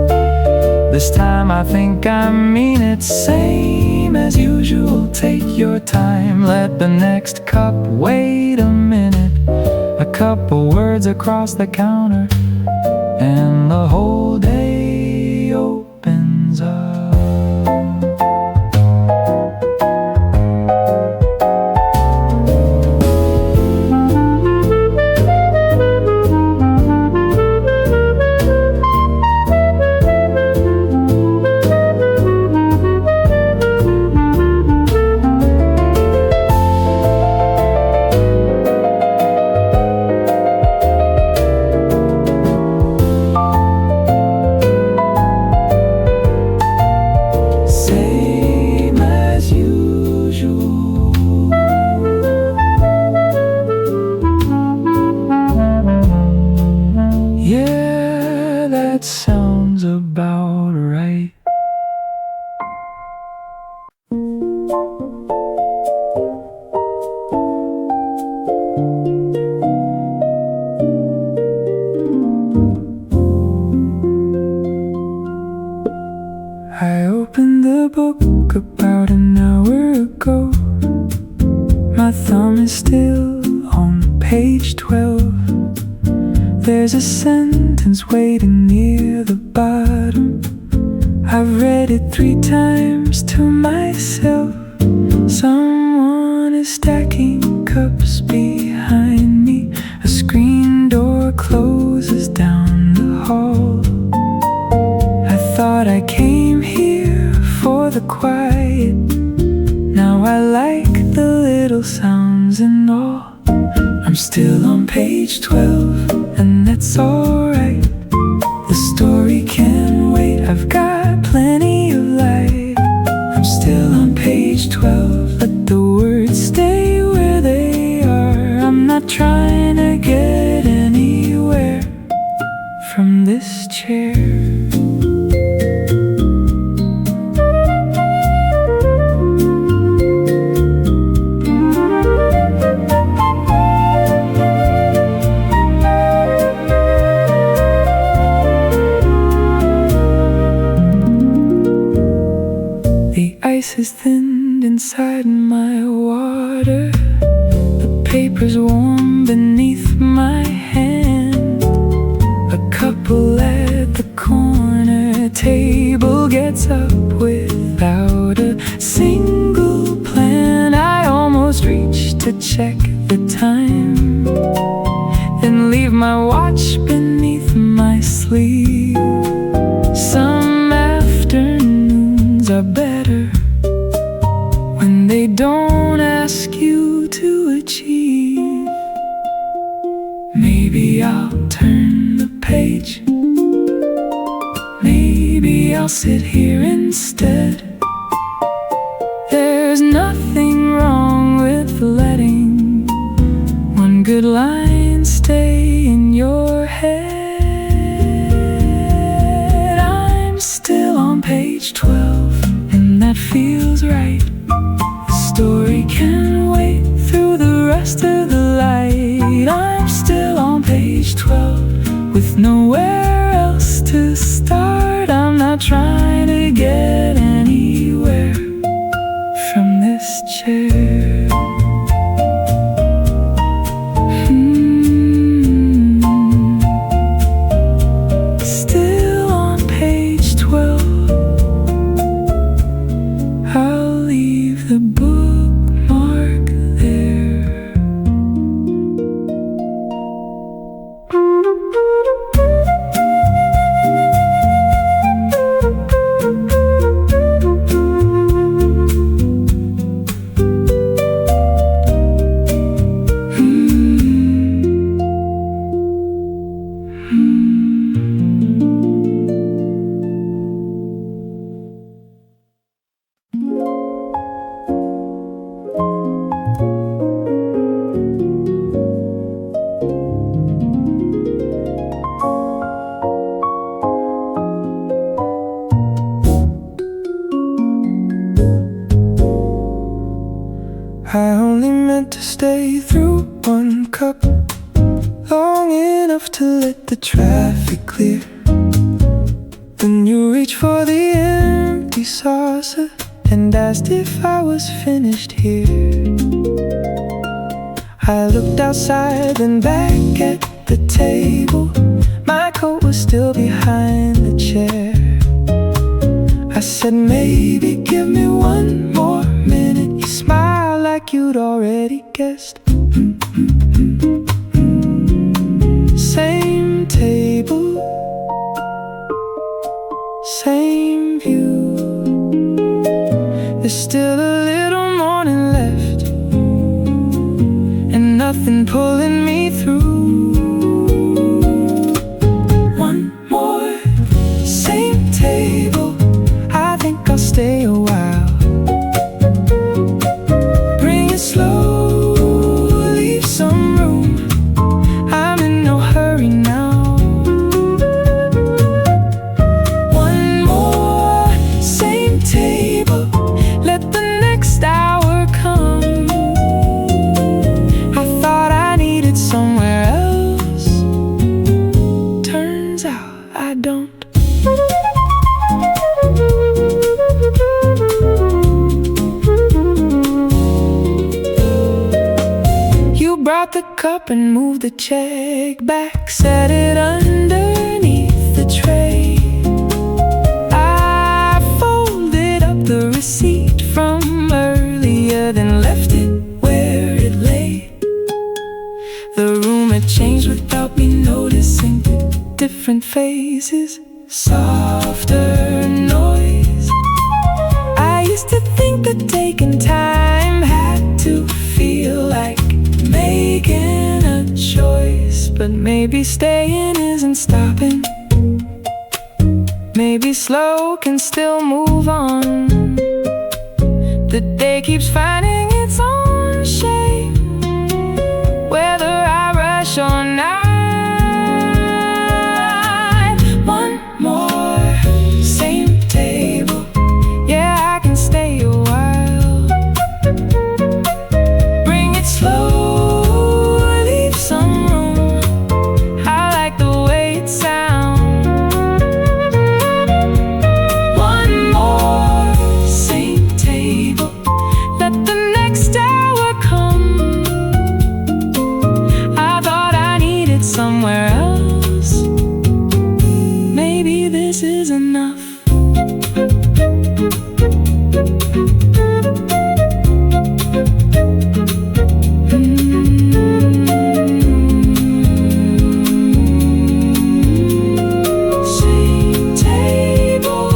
This time I think I mean it. Same as usual, take your time. Let the next cup wait a minute. A couple words across the counter, and the whole day opens up. That sounds about right. I opened the book about an hour ago. My thumb is still on page 12. There's a sentence waiting near the bottom. I've read it 3 times to myself. Someone is stacking cups behind me. A screen door closes down the hall. I thought I came here for the quiet. Now I like the little sounds and all. I'm still on page 12, and that's alright. The story can wait, I've got plenty of light. I'm still on page 12, let the words stay where they are. I'm not trying to get anywhere from this chair. Ice is thinned inside my water. The paper's warm beneath my hand. A couple at the corner table gets up without a single plan. I almost reach to check the time, then leave my watch beneath my sleeve. Some afternoons are better when they don't ask you to achieve. Maybe I'll turn the page. Maybe I'll sit here instead. There's nothing wrong with letting one good line stay. I only meant to stay through one cup, long enough to let the traffic clear. Then you reached for the empty saucer and asked if I was finished here. I looked outside and back at the table. My coat was still behind the chair. I said, maybe give me one more minute. You smiled like you'd already guessed. Same table, same view. There's still a little morning left, and nothing pulling me through. One more, same table. I think I'll stay a while. Bring it slow, leave some room. I'm in no hurry now. One more, same table. Let the next hour come. I thought I needed somewhere else. Turns out I don't. You brought the cup and moved the check back, set it underneath the tray. I folded up the receipt from earlier, then left it where it lay. The room had changed without me noticing. Different faces, softer noise. I used to think that taking time had to feel like making a choice. But maybe staying isn't stopping. Maybe slow can still move on. The day keeps finding its own shape, whether I rush or not. One more, same table. Yeah, I can stay a while. Bring it slow, leave some room. I like the way it sounds. One more, same table. Let the next hour come. I thought I needed somewhere else. Maybe this is enough. Same table.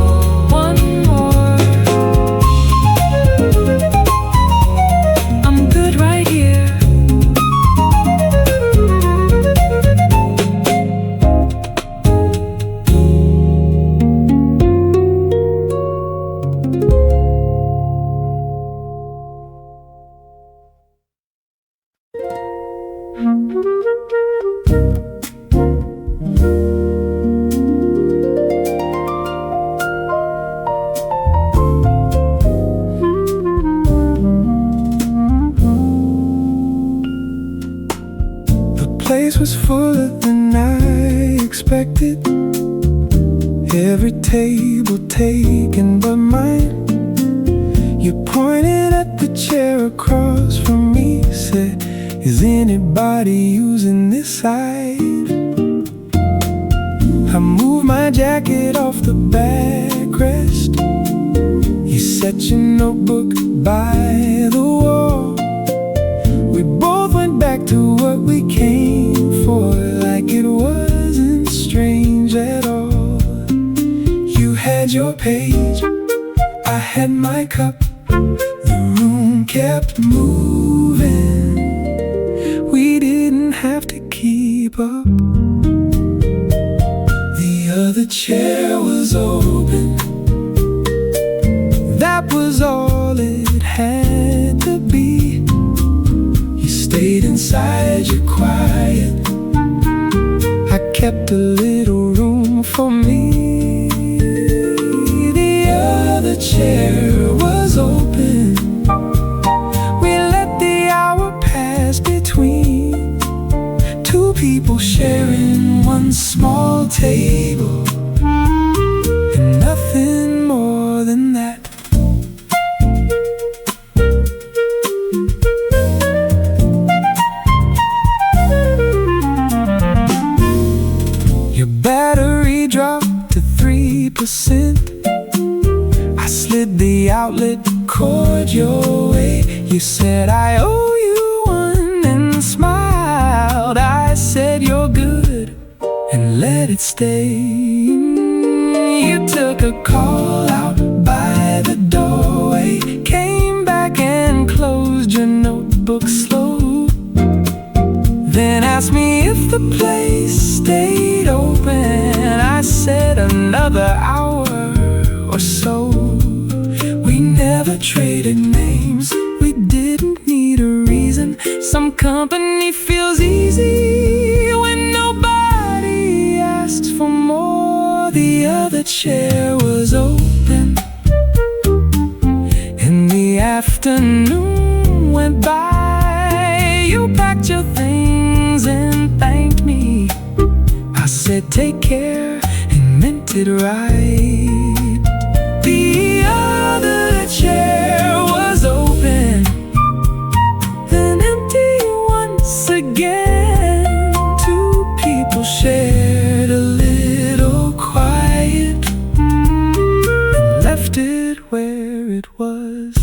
One more. I'm good right here. The place was fuller than I expected. Every table taken but mine. You pointed at the chair across from me, said, is anybody using this side? I moved my jacket off the backrest. You set your notebook by the wall. We both went back to what we came for, like it wasn't strange at all. You had your page, I had my cup. The room kept moving. We didn't have to keep up. The other chair was open. That was all it had to be. You stayed inside, you're quiet. I kept a little room for me. The other chair was open. We let space between two people sharing one small table, and nothing more than that. Your battery dropped to 3%. I slid the outlet cord your way. You said I owe you one and smiled. I said you're good and let it stay. You took a call out by the doorway, came back and closed your notebook slow, then asked me if the place stayed open. I said another hour or so. We never traded names, we didn't need a reason. Some company feels easy when nobody asks for more. The other chair was open, and the afternoon went by. You packed your things and thanked me. I said take care and meant it right. The other chair was open, then empty once again. Two people shared a little quiet and left it where it was.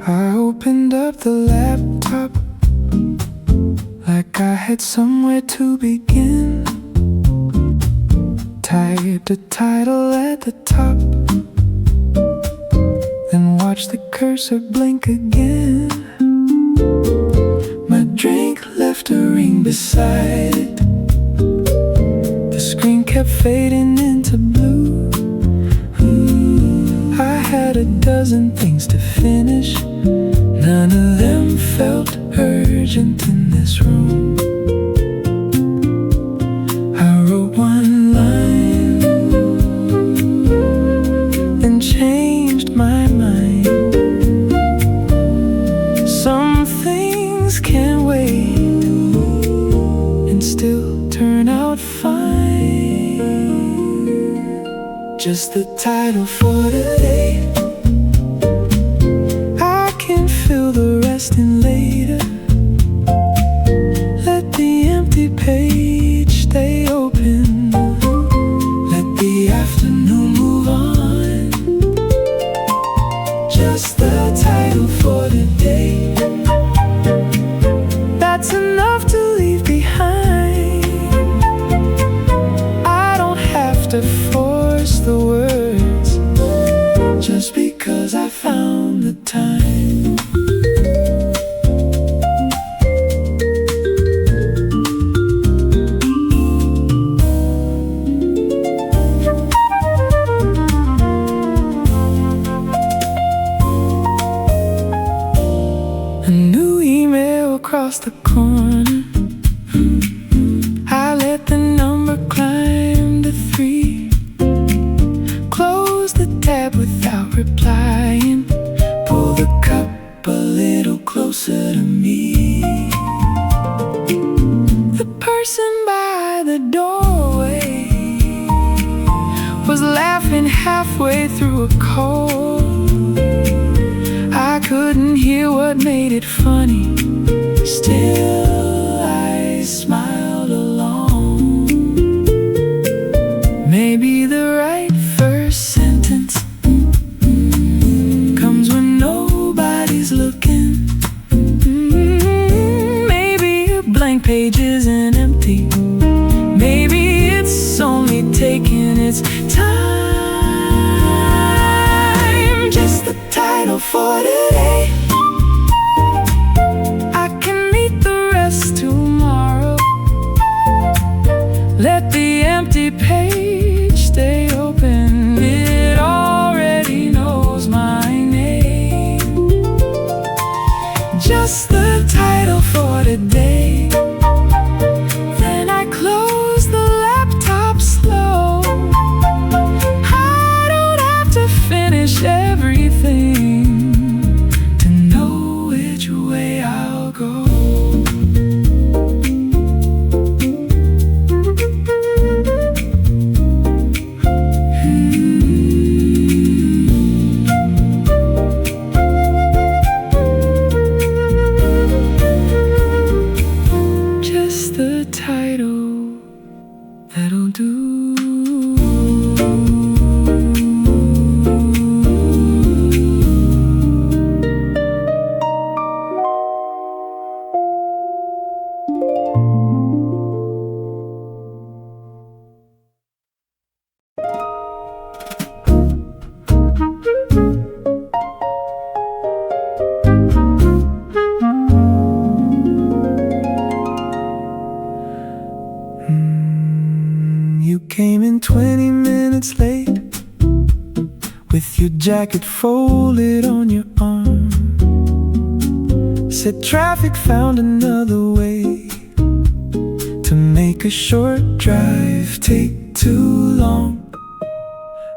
I opened up the laptop like I had somewhere to begin. Typed a title at the top, then watched the cursor blink again. My drink left a ring beside it. The screen kept fading into blue. I had a dozen things to finish, none of them felt urgent in this room. I wrote one line, then changed my mind. Some things can wait and still turn out fine. Just the title for today, I can fill the rest in later. Let the empty page stay open. Let the afternoon move on. Just the title for today, that's enough to leave behind. I don't have to force the words just because I found the time. A new email across the corner. I let the number climb to 3. Close the tab without replying. Pull the cup a little closer to me. The person by the doorway was laughing halfway through a call. I couldn't hear what made it funny. Still, I smiled along. Maybe the right first sentence comes when nobody's looking. Maybe a blank page isn't empty. maybe it's only taking its time. Just the title for today. I can meet the rest tomorrow. Let the empty page stay open. It already knows my name. Just the title for today. Then I close the laptop slow. I don't have to finish everything to know which way I'll go. That'll do. You came in 20 minutes late, with your jacket folded on your arm. Said traffic found another way to make a short drive take too long.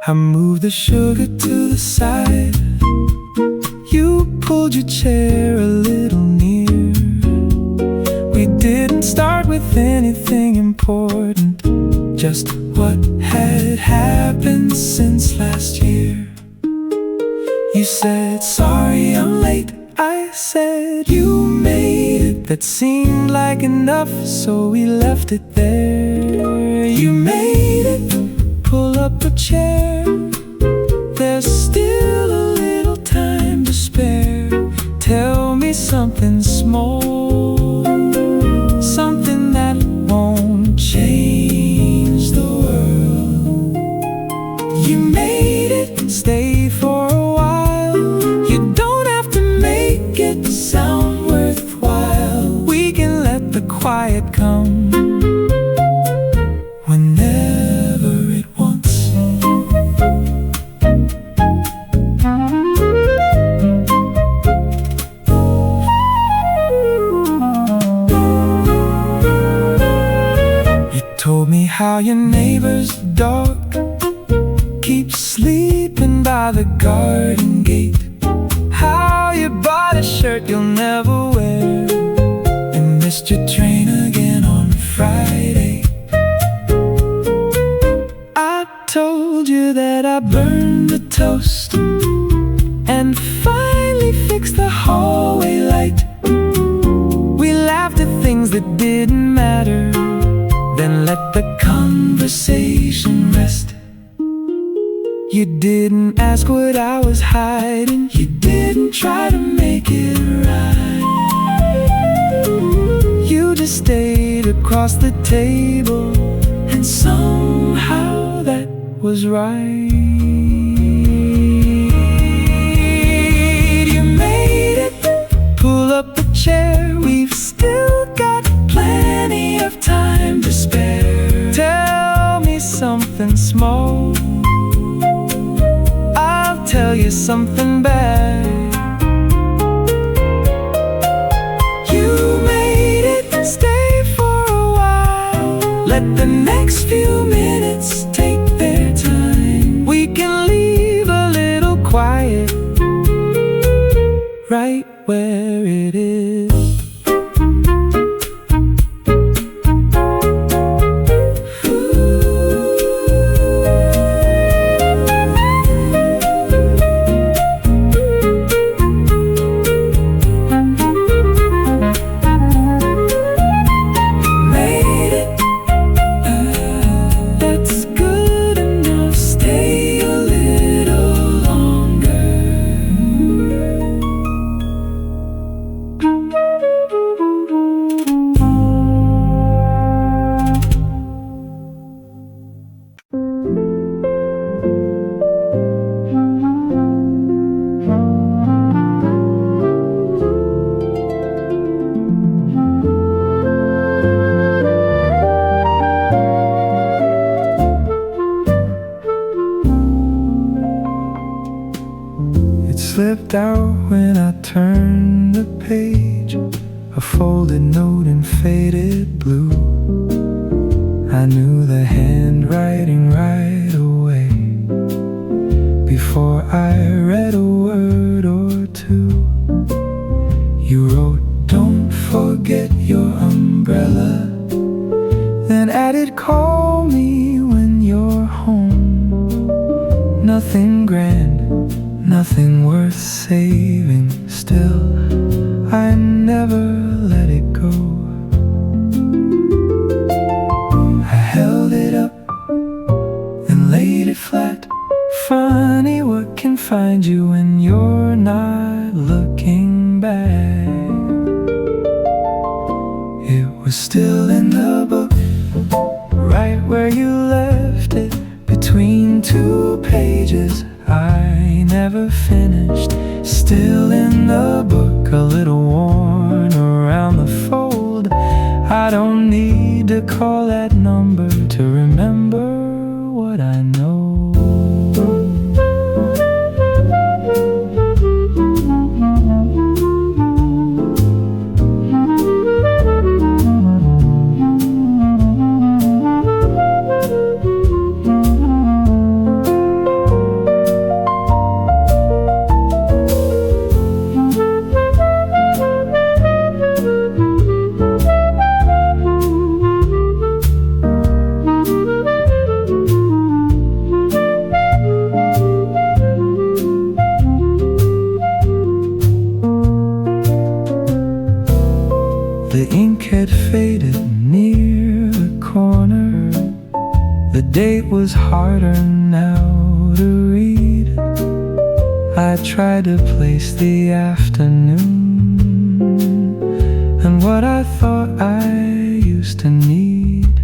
I moved the sugar to the side. You pulled your chair a little near. We didn't start with anything important, just what had happened since last year. You said, sorry I'm late. I said, you made it. That seemed like enough, so we left it there. You made it. Pull up a chair. There's still a little time to spare. Tell me something small, something that won't change the world. You made it, stay for a while. You don't have to make it sound worthwhile. We can let the quiet come whenever it wants. You told me how your neighbor's dog keeps sleeping by the garden gate, how you bought a shirt you'll never wear and missed your train again on Friday. I told you that I burned the toast and finally fixed the hallway light. We laughed at things that didn't matter, then let the conversation rest. You didn't ask what I was hiding. You didn't try to make it right. You just stayed across the table, and somehow that was right. You made it. Pull up a chair. We've still got plenty of time to spare. Tell me something small, tell you something bad. You made it, stay for a while. Let the next few minutes take their time. We can leave a little quiet right where it is. slipped out when I turned the page, a folded note in faded blue. I knew the handwriting right away before I read a word or two. You wrote, "Don't forget your umbrella," then added, "Call me when you're home." Nothing grand, nothing worth saving. Still, I never let it go. I held it up and laid it flat. Funny what can find you when you're not looking back. It was still in the book, right where you left it, between two pages I never finished. Still in the book, a little worn around the fold. I don't need to call that number to remember what I know. The ink had faded near the corner. The date was harder now to read. I tried to place the afternoon and what I thought I used to need.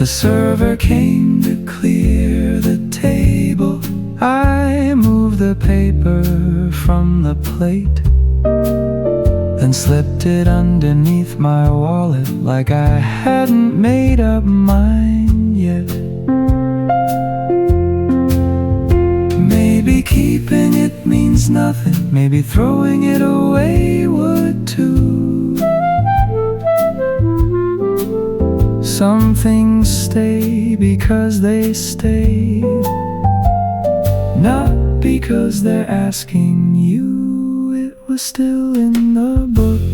The server came to clear the table. I moved the paper from the plate, then slipped it underneath my wallet like I hadn't made up mine yet. Maybe keeping it means nothing, maybe throwing it away would too. Some things stay because they stay, not because they're asking you. It was still in the book,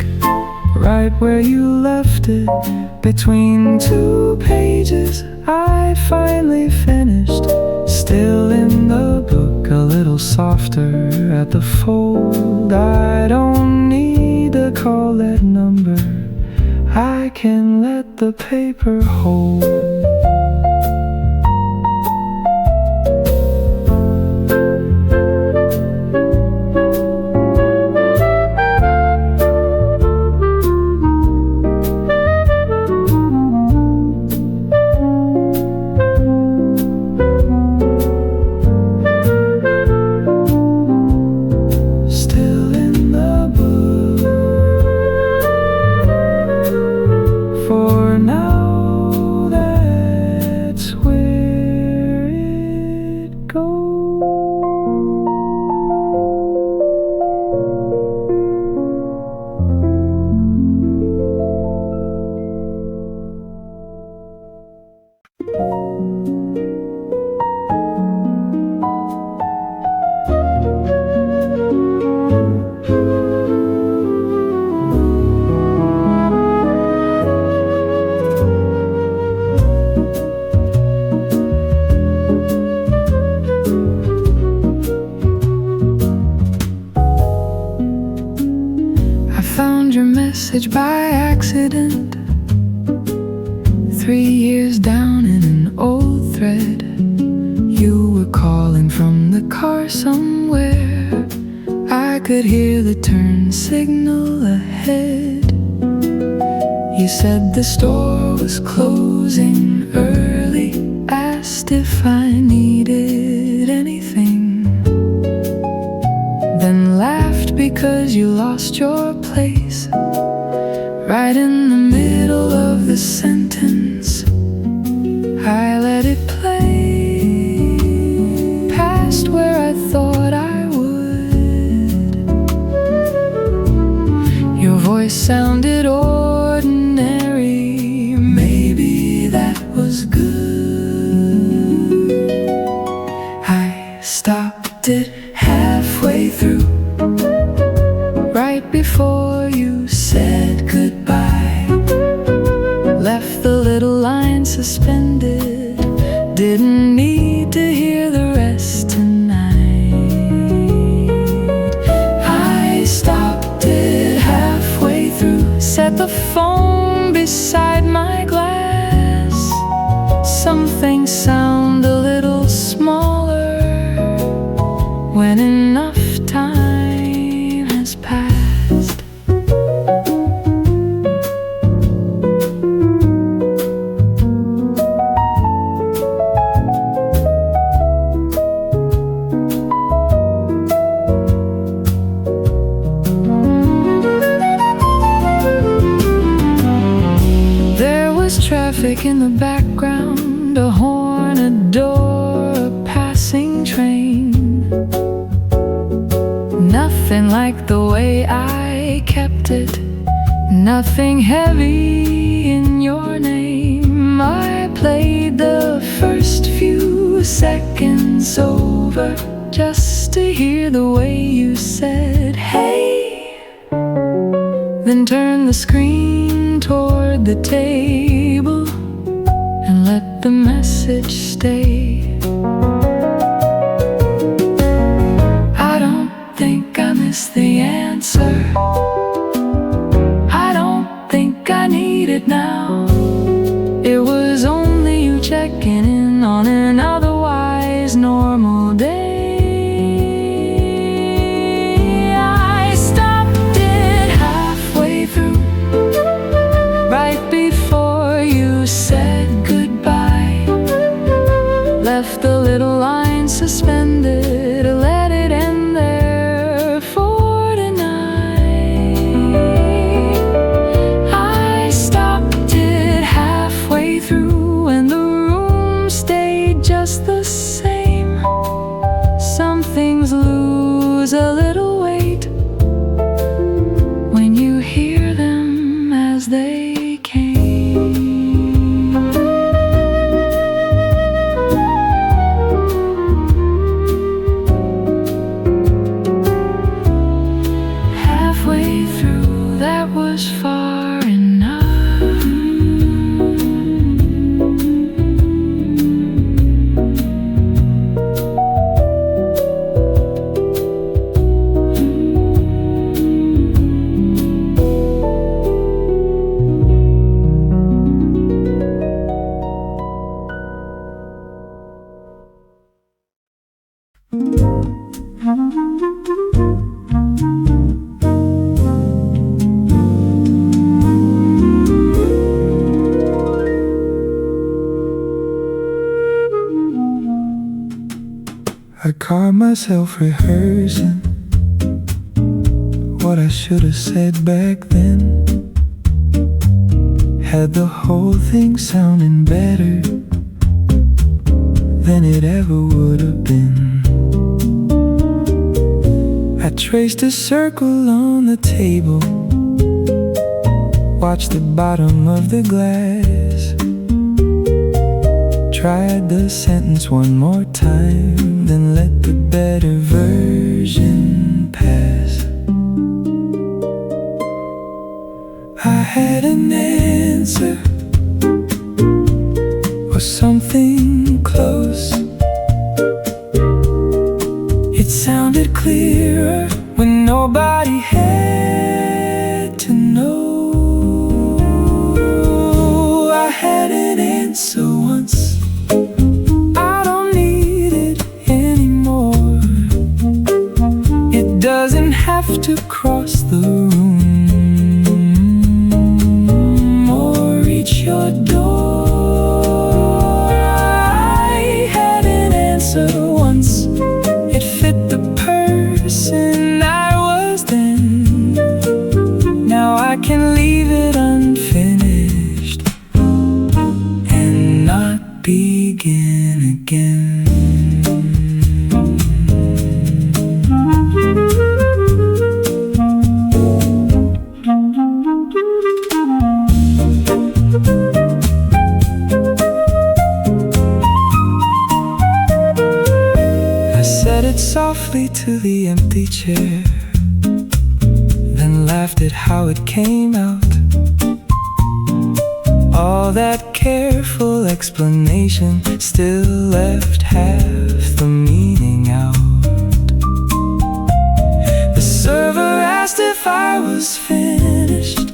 right where you left it, between two pages I finally finished. Still in the book, a little softer at the fold. I don't need to call that number, I can let the paper hold. For now, that's where it goes. Found your message by accident, 3 years down in an old thread. You were calling from the car somewhere. I could hear the turn signal ahead. You said the store was closing early, asked if I needed anything, then laughed because you lost your place. Right in the middle of the sentence, I let it play past where I thought I would. sounded ordinary. Maybe that was good. I stopped it halfway through, right before you said goodbye. Left the little line suspended, didn't need to hear the rest tonight. I stopped it halfway through, set the phone beside my glass. Some things sound a little smaller when enough time has passed. Traffic in the background, a horn, a door, a passing train. Nothing like the way I kept it, nothing heavy in your name. I played the first few seconds over just to hear the way you said hey, then turned the screen toward the table and let the message stay. I don't think I missed the answer, I don't think I need it now. It was only you checking in on an otherwise normal day. I stopped it halfway through, right before you said goodbye. Left the little line suspended, let it end there for tonight. I stopped it halfway through and the room stayed just the same. Some things lose a little weight when you hear them as they came. Halfway through, that was far enough. I caught myself rehearsing what I should have said back then. Had the whole thing sounding better than it ever would have been. I traced a circle on the table, watched the bottom of the glass, tried the sentence one more time, then let the better version pass. I had an answer or something close. It sounded clearer when nobody had to know. I had an answer once, I don't need it anymore. It doesn't have to cross the room or reach your door. I had an answer once, it fit the person I was then. Now I can leave it unfinished and not begin again. softly to the empty chair, then laughed at how it came out. All that careful explanation still left half the meaning out. The server asked if I was finished.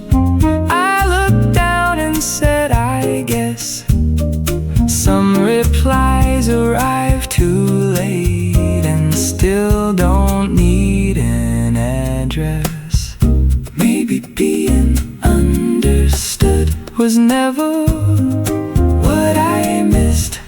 I looked down and said, I guess. Some replies arrived too late and still don't need an address. Maybe being understood was never what I missed.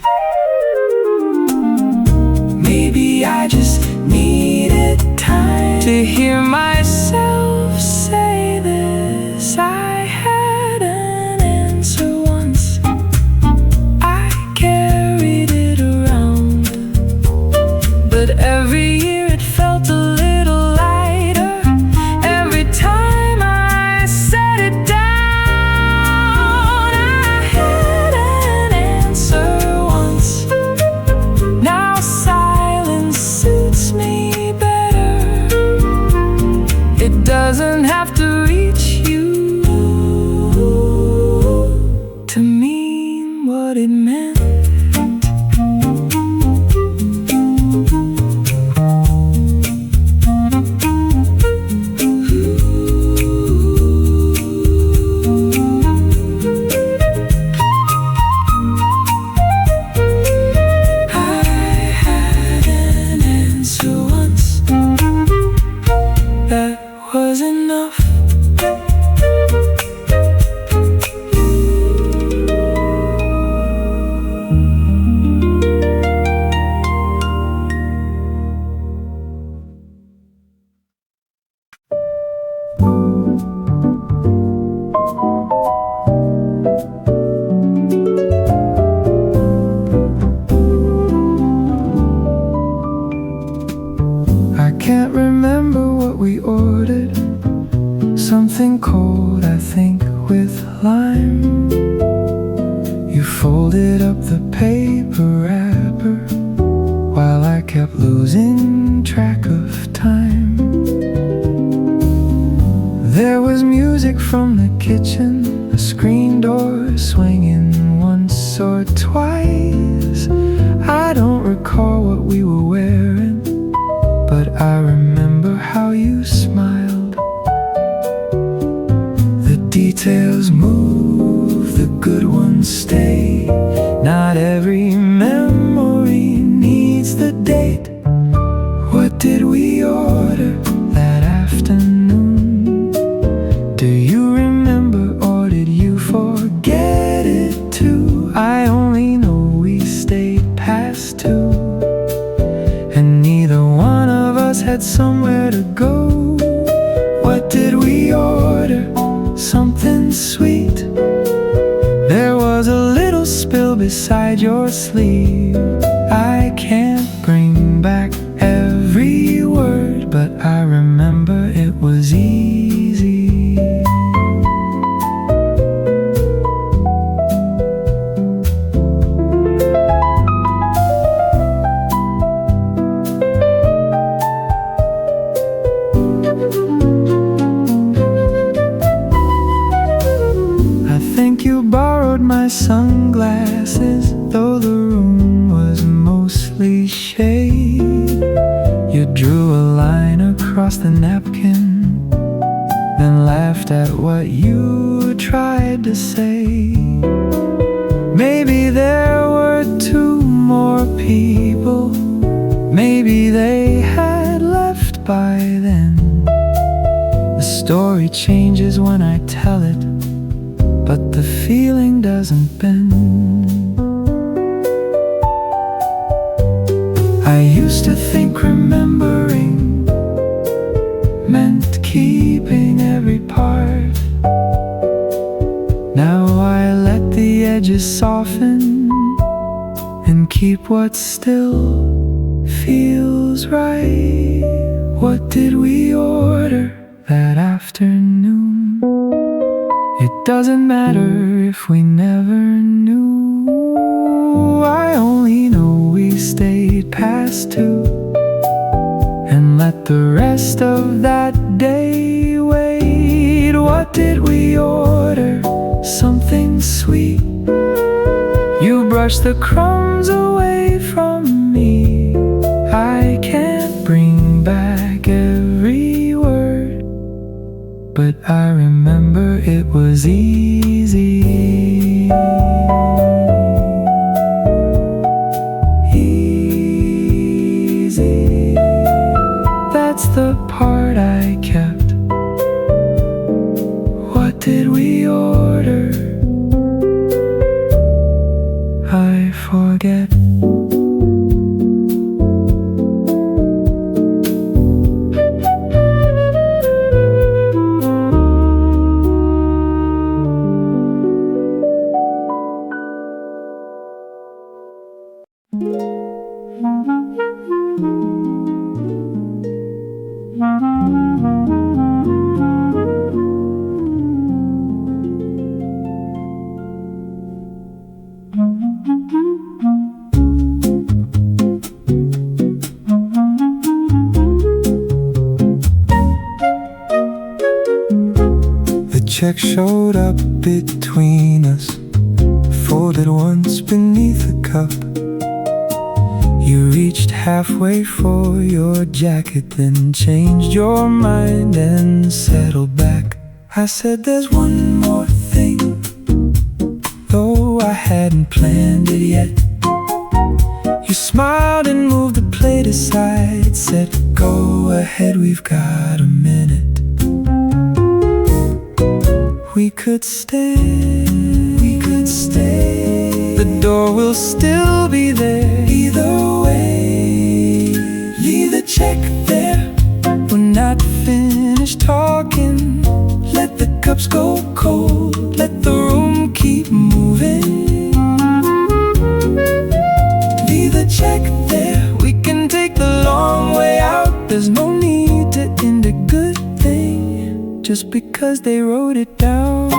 Maybe I just needed time to hear myself say this. I had an answer once, I carried it around, but every year it felt a little lighter every time I set it down. I had an answer once, now silence suits me better. It doesn't have to reach you to mean what it meant. Was enough. I can't remember what we ordered. Something cold, I think, with lime. You folded up the paper wrapper while I kept losing track of time. There was music from the kitchen, a screen door swinging once or twice. I don't recall what we were wearing, but I remember how you smiled. The details move, the good ones stay. Not every memory needs the date. What did we order that afternoon? Do you remember, or did you forget it too? I only know we stayed past 2, and neither one of us had somewhere to go. What did we order? Something sweet. There was a little spill beside your sleeve. I can't bring back every word, but I remember it was easy. I think you borrowed my sunglasses, though the room was mostly shade. You drew a line across the napkin, then laughed at what you tried to say. Maybe there were 2 more people, maybe they had left by then. The story changes when I tell it, but the feeling doesn't bend. I used to think remembering meant keeping every part. Now I let the edges soften and keep what still feels right. What did we order that afternoon? It doesn't matter if we never knew. I only know we stayed past 2, and let the rest of that day wait. What did we order? Something sweet. You brushed the crumbs away from me. I can't bring back every word, but I remember it was easy. Easy. That's the part I kept. What did we order? I forget. The check showed up between us, folded once beneath a cup. You reached halfway for your jacket, then changed your mind and settled back. I said there's one more thing, though I hadn't planned it yet. You smiled and moved the plate aside, said go ahead, we've got a minute. We could stay, we could stay. The door will still be there either way. Leave the check there. We're not finished talking. Let the cups go cold. Let the room keep moving. Leave the check there. We can take the long way out. There's no need to end a good thing just because they wrote it down.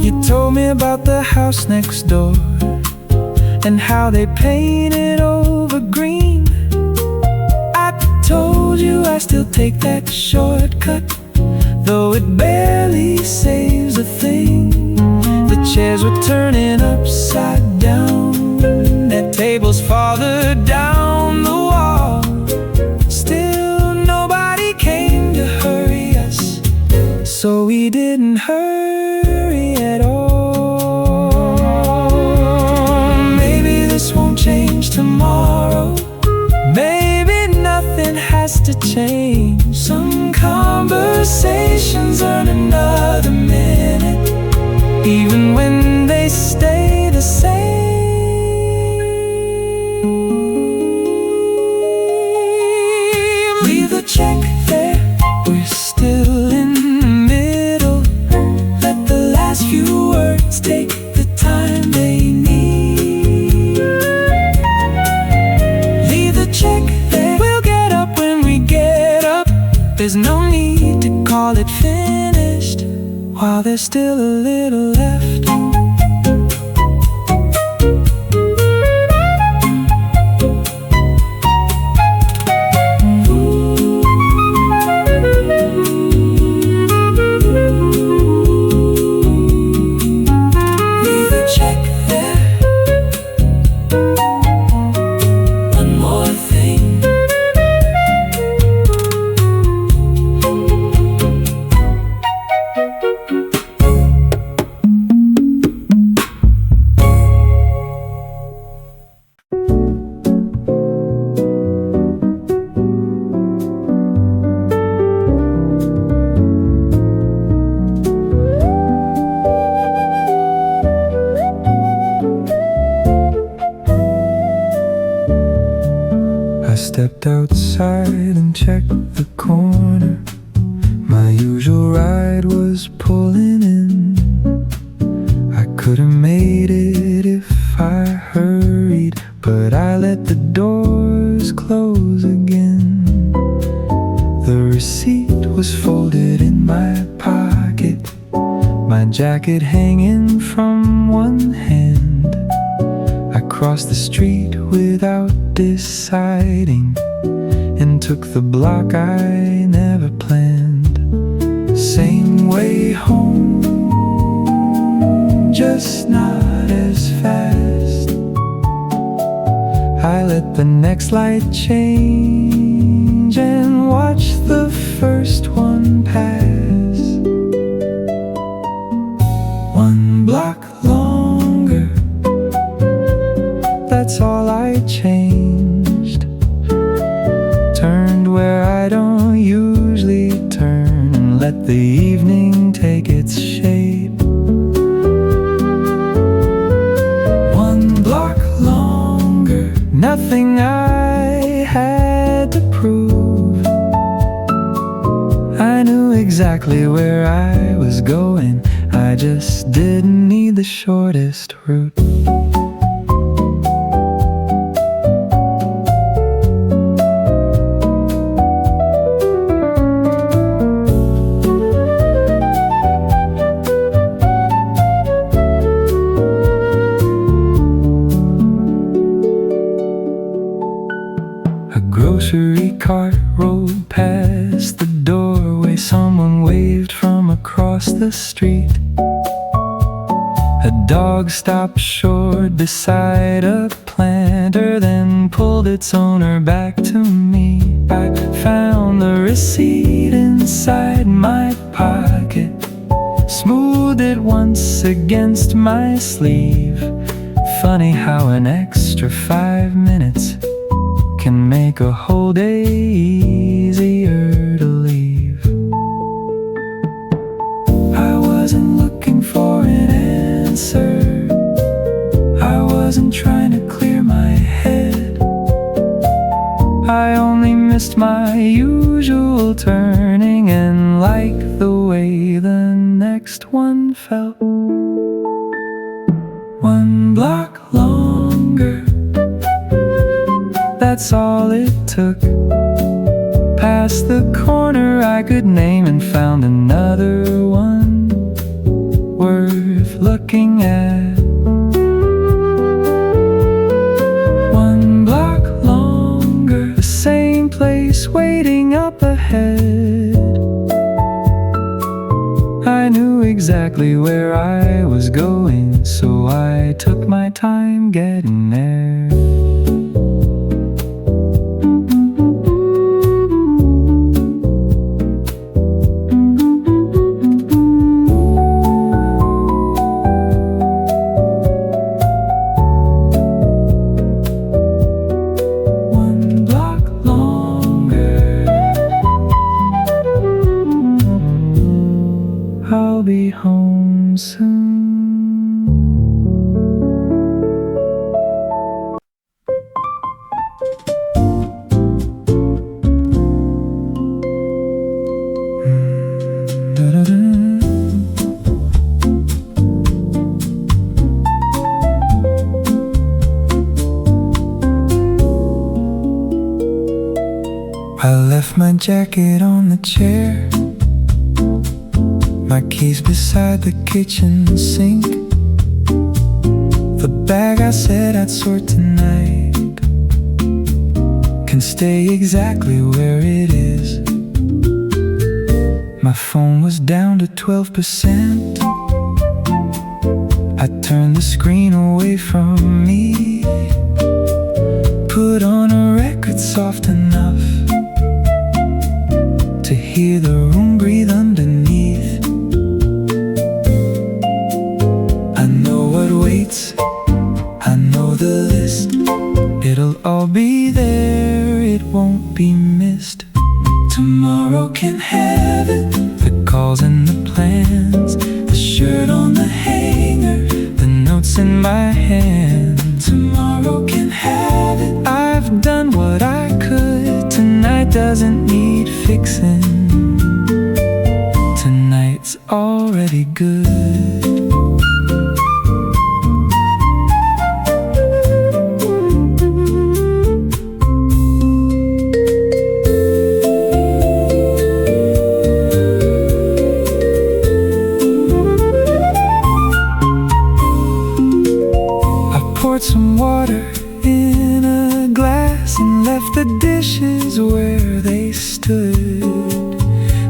You told me about the house next door and how they painted over green. I told you I still take that shortcut, though it barely saves a thing. The chairs were turning upside down, and tables farther down the wall. Still nobody came to hurry us, so we didn't hurry at all. Maybe this won't change tomorrow. Maybe nothing has to change. Some conversations earn another minute, even when they stay the same. Leave the check there. We're still in the middle. Let the last few words take the time they need. Leave the check there. We'll get up when we get up. There's no need to call it finished while there's still a little left. Leave the check there. One more thing. I stepped outside and checked the corner. My usual ride was pulling in. I could have made it if I hurried, but I let the doors close again. was folded in my pocket, my jacket hanging from one hand. I crossed the street without deciding and took the block I never planned. Same way home, just not as fast. I let the next light change and watch the first one pass. One block longer, that's all I changed. Turned where I don't usually turn and let the evening take its shape. One block longer, nothing I had to prove. I knew exactly where I was going, I just didn't need the shortest route. A grocery cart rolled past the doorway. Someone waved from across the street. A dog stopped short beside a planter, then pulled its owner back to me. I found the receipt inside my pocket, smoothed it once against my sleeve. Funny how an extra 5 minutes can make a whole day easier to leave. I wasn't looking for an answer, I wasn't trying to clear my head. I only missed my usual turning and liked the way the next one felt. One block longer, that's all it took. Past the corner I could name and found another one worth looking at. One block longer, the same place waiting up ahead. I knew exactly where I was going, so I took my time getting there. I'll be home soon. I left my jacket on the chair, my keys beside the kitchen sink. The bag I said I'd sort tonight can stay exactly where it is. My phone was down to 12%. I turned the screen away from me, put on a record soft enough to hear the room breathe underneath. I know what waits, I know the list. It'll all be there, it won't be missed. Tomorrow can have it, the calls and the plans, the shirt on the hanger, the notes in my hand. Tomorrow can have it, I've done what I could. Tonight doesn't need fixing, tonight's already good. some water in a glass and left the dishes where they stood.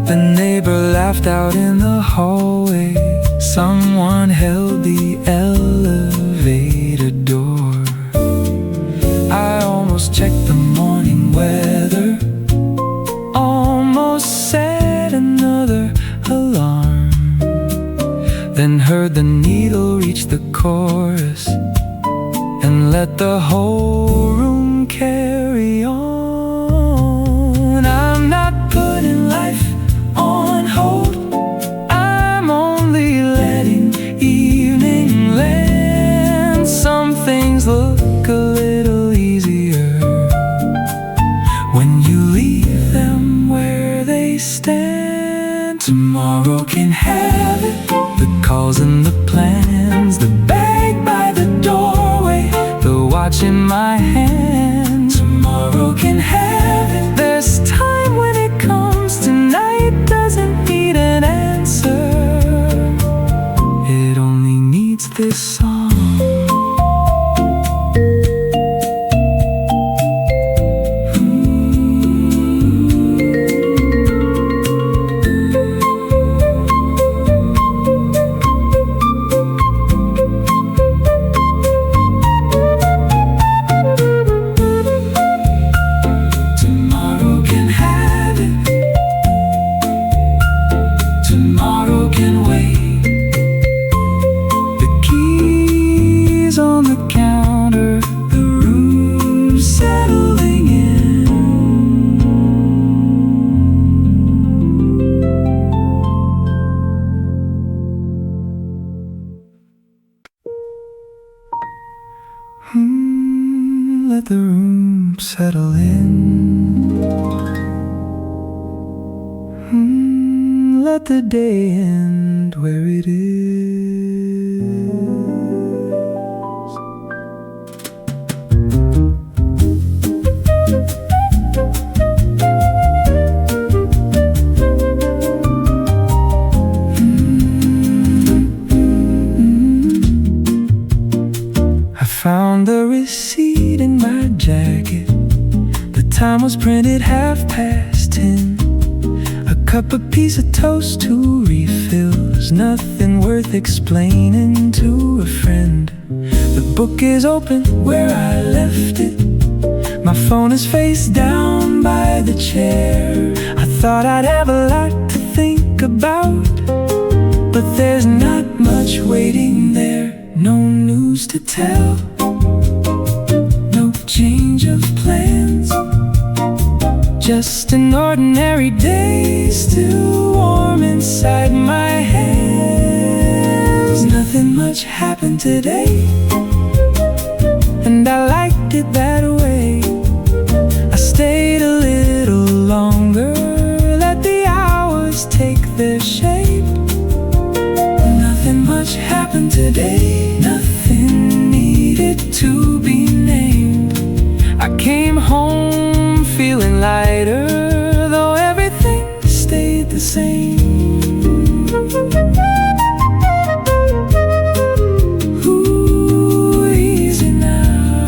The neighbor laughed out in the hallway. Someone held the elevator door. I almost checked the morning weather, almost set another alarm, then heard the needle reach the chorus and let the whole room carry on. I'm not putting life on hold, I'm only letting evening land. Some things look a little easier when you leave them where they stand. Tomorrow can have it, the calls and the plans, the bag by the doorway, the watch in my hand. Tomorrow can have it, there's time when it comes. Tonight doesn't need an answer, it only needs this song. Tomorrow can wait. The keys on the counter, the room settling in. Let the room settle in. Let the day end where it is. I found the receipt in my jacket. The time was printed 10:30. A cup, a piece of toast, 2 refills. Nothing worth explaining to a friend. The book is open where I left it. My phone is face down by the chair. I thought I'd have a lot to think about, but there's not much waiting there. No news to tell, no change of plans, just an ordinary day, still warm inside my hands. Nothing much happened today, and I liked it that way. I stayed a little longer, let the hours take their shape. Nothing much happened today, nothing needed to be named. I came home feeling lighter, though everything stayed the same. Ooh, easy now.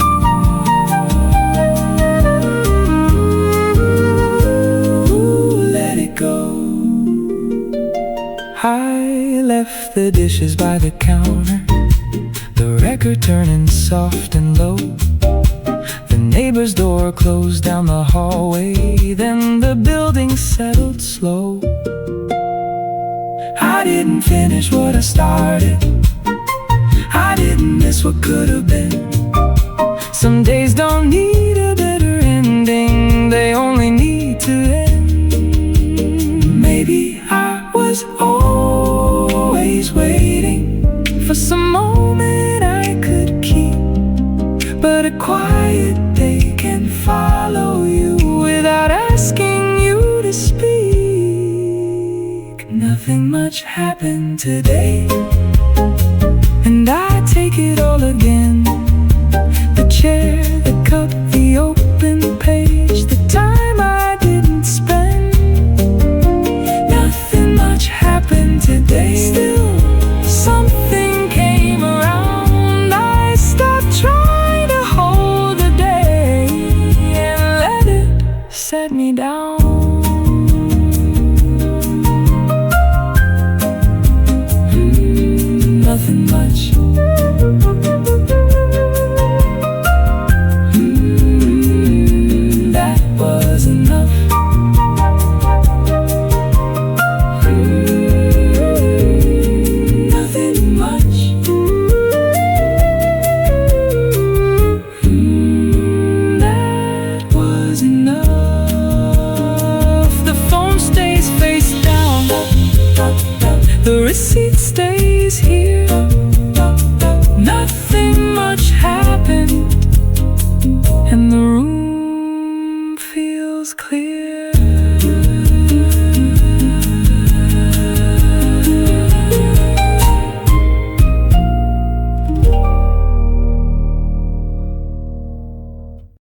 Ooh, let it go. I left the dishes by the counter, the record turning soft and low. Neighbor's door closed down the hallway, then the building settled slow. I didn't finish what I started, I didn't miss what could have been. Some days don't need a better ending, they only need to end. Maybe I was always waiting for some moment I could keep, but a quiet day can follow you without asking you to speak. Nothing much happened today, and I take it all again.